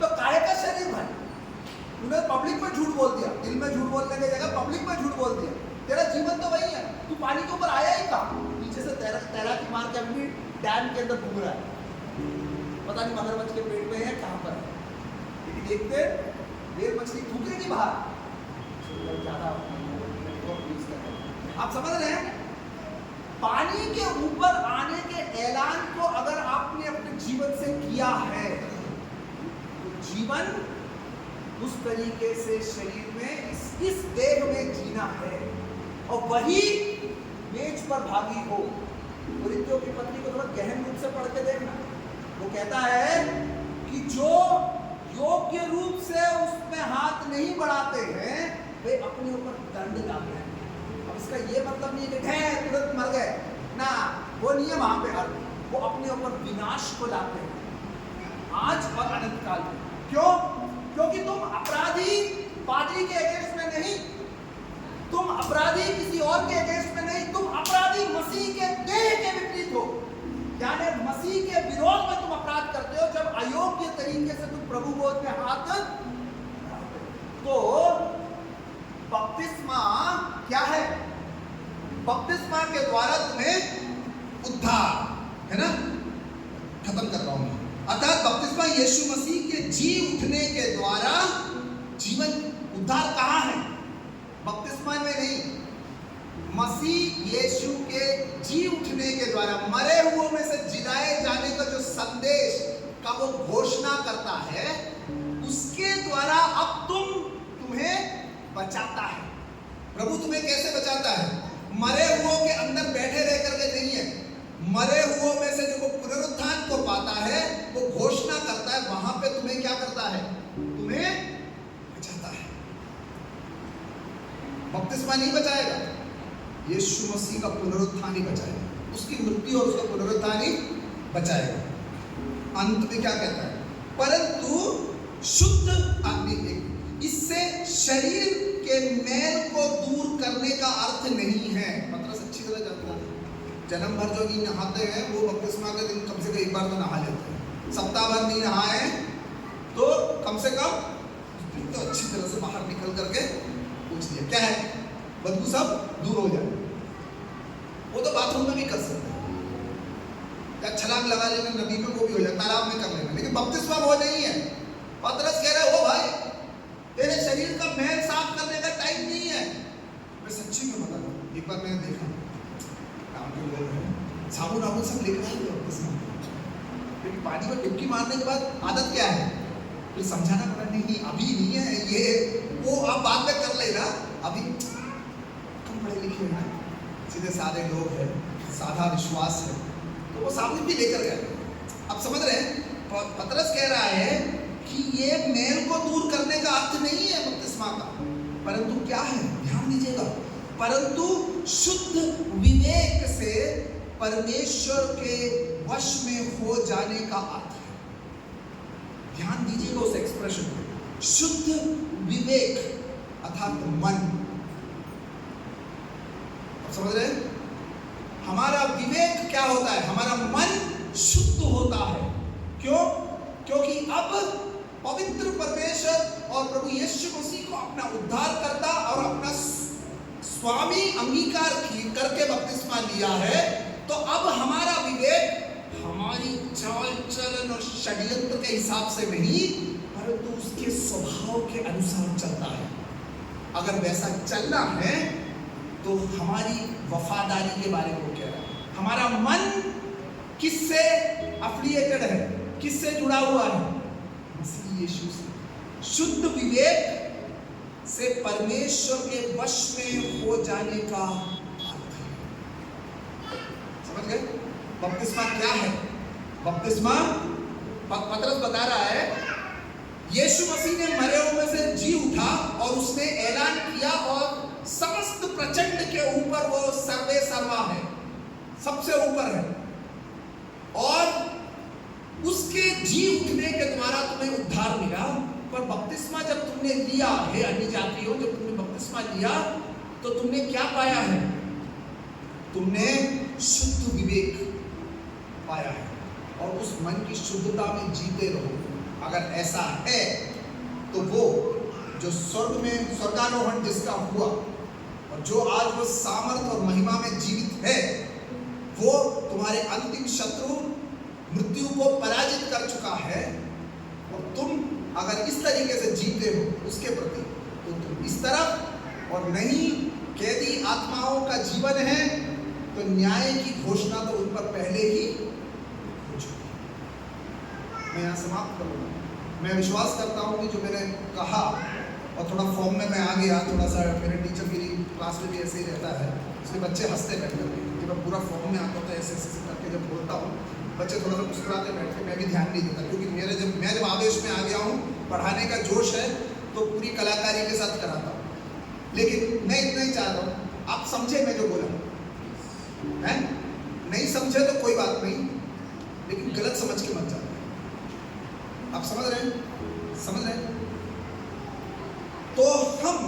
तो काहे का शरीर भाई? उन्होंने पब्लिक में झूठ बोल दिया, दिल में झूठ बोलने की जगह पब्लिक में झूठ बोल दिया। तेरा जीवन तो वही है, तू पानी के ऊपर आया ही कहाँ? पीछे से तैराकी मार के अभी डैम के अंदर घूम रहा है, पता नहीं मगरमच्छ के पेट में है कहाँ पर है, लेकिन एक देर मछली थूकेगी बाहर। ज्यादा आप समझ रहे हैं? पानी के ऊपर आने के ऐलान को अगर आपने अपने जीवन से किया है तो जीवन उस तरीके से शरीर में इस देह में जीना है और वही मेज पर भागी हो। कुरिन्थियों की पत्री को थोड़ा गहन रूप से पढ़ के देखना। वो कहता है कि जो योग्य रूप से उसमें हाथ नहीं बढ़ाते हैं वे अपने ऊपर दंड लाते हैं। अब इसका ये मतलब नहीं कि तुरंत मर गए ना, वो नहीं है वहां पे अर्थ। वो अपने ऊपर विनाश को लाते हैं आज और अनंत काल में। क्यों? क्योंकि तुम अपराधी पादरी के अगेंस्ट में नहीं, तुम अपराधी किसी और के अगेंस्ट में नहीं, तुम अपराधी मसीह के देह के विपरीत हो। यानी मसीह के विरोध में तुम अपराध करते हो जब अयोग्य तरीके से तुम प्रभु गोद में हाथ। तो बपतिस्मा क्या है? बपतिस्मा के द्वारा तुम्हें उद्धार है ना, खत्म कर रहा हूं मैं। अर्थात बपतिस्मा यीशु मसीह के जी उठने के द्वारा जीवन उद्धार कहाँ है? बपतिस्मा में नहीं, मसीह यीशु के जी उठने के द्वारा मरे हुओं में से जिलाए जाने का जो संदेश का वो घोषणा करता है उसके द्वारा अब तुम्हें बचाता है। प्रभु तुम्हें कैसे बचाता है? मरे हुओं के अंदर बैठे रह करके नहीं है, मरे हुओं में से जो वो पुनरुत्थान को पाता है वो घोषणा करता है, वहां पे तुम्हें क्या करता है? तुम्हें बचाता है। बपतिस्मा नहीं बचाएगा, यीशु मसीह का पुनरुत्थान ही बचाएगा, उसकी मृत्यु और उसका पुनरुत्थान ही बचाएगा। अंत में क्या कहता है? परंतु शुद्ध आदमी, इससे शरीर के मैल को दूर करने का अर्थ नहीं है। पतरस अच्छी तरह जानता है, जन्म भर जो नहीं नहाते हैं वो बपतिस्मा के दिन कम से कम एक बार तो नहा लेते हैं। सप्ताह भर नहीं नहाए तो कम से कम तो अच्छी तरह से बाहर निकल करके पूछ लिया क्या है, बदबू सब दूर हो जाए। वो तो बाथरूम में भी कर सकते हैं, या छलांग लगा लेना नदी में, वो भी हो जाए, तालाब में कर लेना, लेकिन बपतिस्मा वो नहीं है। पतरस कह रहा है ओ भाई तेरे शरीर का मैल साफ करने का टाइम नहीं है। मैं सच्ची में बता रहा हूँ, एक बार मैंने देखा काम के लोग हैं साबुन वाबुन सब लेकर आए बपतिस्मा, लेकिन पानी में डुबकी मारने के बाद आदत क्या है? फिर समझाना पड़ा, नहीं अभी नहीं है ये, वो आप बाद में कर लेना, अभी कम पढ़े लिखे हैं, सीधे साधे लोग हैं, साधा विश्वास है, तो वो साबुन भी लेकर गए। अब समझ रहे हैं? पतरस कह रहा है कि ये मैल को दूर करने का अर्थ नहीं है बपतिस्मा का, परंतु क्या है? ध्यान दीजिएगा, परंतु शुद्ध विवेक से परमेश्वर के वश में हो जाने का अर्थ है। ध्यान दीजिएगा उस एक्सप्रेशन पे, शुद्ध विवेक अर्थात मन। समझ रहे हैं? हमारा विवेक क्या होता है? हमारा मन शुद्ध होता है। क्यों? क्योंकि अब पवित्र परमेश्वर और प्रभु यीशु मसीह को अपना उद्धारकर्ता और अपना स्वामी अंगीकार करके बपतिस्मा लिया है, तो अब हमारा विवेक हमारी चाल चलन और षड्यंत्र के हिसाब से नहीं, परंतु उसके स्वभाव के अनुसार चलता है। अगर वैसा चलना है तो हमारी वफादारी के बारे में वो कह रहा है। हमारा मन किससे अफिलिएटेड है, किससे जुड़ा हुआ है? मसीह यीशु से। शुद्ध विवेक से परमेश्वर के वश में हो जाने का अर्थ है। समझ गए? बपतिस्मा क्या है? बपतिस्मा पतरस बता रहा है, यीशु मसीह ने मरे हुए में से जी उठा और उसने ऐलान किया और समस्त प्रचंड के ऊपर वो सर्वे सर्वा है, सबसे ऊपर है, और उसके जी उठने के द्वारा तुम्हें उद्धार मिला। पर बपतिस्मा जब तुमने लिया है, अन्य जातियों, जब तुमने बपतिस्मा लिया तो तुमने क्या पाया है? तुमने शुद्ध विवेक पाया है, और उस मन की शुद्धता में जीते रहो। अगर ऐसा है तो वो जो स्वर्ग में स्वर्गारोहण जिसका हुआ और जो आज वो सामर्थ और महिमा में जीवित है, वो तुम्हारे अंतिम शत्रु मृत्यु को पराजित कर चुका है, और तुम अगर इस तरीके से जीते हो उसके प्रति, तो तुम इस तरफ और नहीं कैदी आत्माओं का जीवन है, तो न्याय की घोषणा तो उन पर पहले ही हो चुकी है। मैं यहाँ समाप्त करूँगा। मैं विश्वास करता हूँ कि जो मैंने कहा, और थोड़ा फॉर्म में मैं आ गया, थोड़ा सा मेरे टीचर मेरी क्लास में भी ऐसे ही रहता है, उसके बच्चे हंसते बैठ करके, जब मैं पूरा फॉर्म में आता हूँ तो ऐसे ऐसे करके जब बोलता हूँ, बच्चे थोड़ा सा मुस्कुराते बैठ के, मैं भी ध्यान नहीं देता, क्योंकि मैं जब आवेश में आ गया हूँ, पढ़ाने का जोश है, तो पूरी कलाकारी के साथ कराता हूँ। लेकिन मैं इतना ही चाहता हूँ आप समझे मैं जो बोला है, नहीं समझे तो कोई बात नहीं, लेकिन गलत समझ के मत जाओ। आप समझ रहे हैं? समझ रहे हैं? तो हम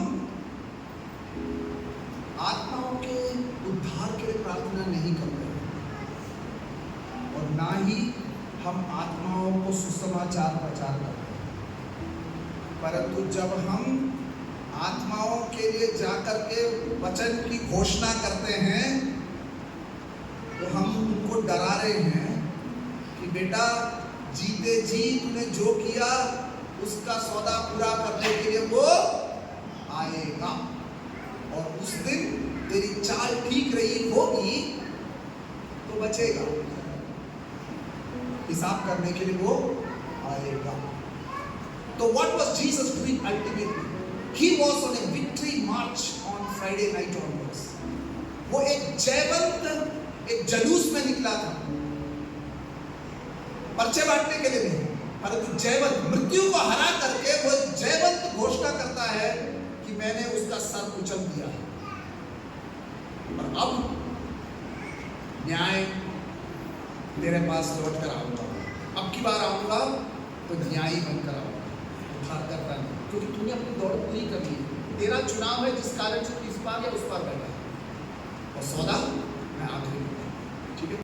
आत्माओं के उद्धार के लिए प्रार्थना नहीं कर रहे, और ना ही हम आत्माओं को सुसमाचार प्रचार कर रहे हैं। परंतु जब हम आत्माओं के लिए जाकर के वचन की घोषणा करते हैं, तो हम उनको डरा रहे हैं कि बेटा जीते जी तूने जो किया उसका सौदा पूरा करने के लिए वो आएगा, और उस दिन तेरी चाल ठीक रही होगी तो बचेगा, हिसाब करने के लिए वो आएगा। तो what was Jesus doing ultimately? He was on a victory march on Friday night onwards. वो एक जयवंत एक जुलूस में निकला था, पर्चे बांटने के लिए नहीं, परंतु जयवंत, मृत्यु को हरा करके वो जयवंत घोषणा करता है कि मैंने उसका सर कुचल दिया है, और अब न्याय तेरे पास लौट कर आऊंगा। अब की बार आऊंगा तो न्यायी बनकर आऊंगा, उद्धार करता नहीं, क्योंकि तूने अपनी दौड़ पूरी कर ली। तेरा चुनाव है जिस कारण से तू इस पार या उस पार बैठा है, और सौदा मैं आखिरी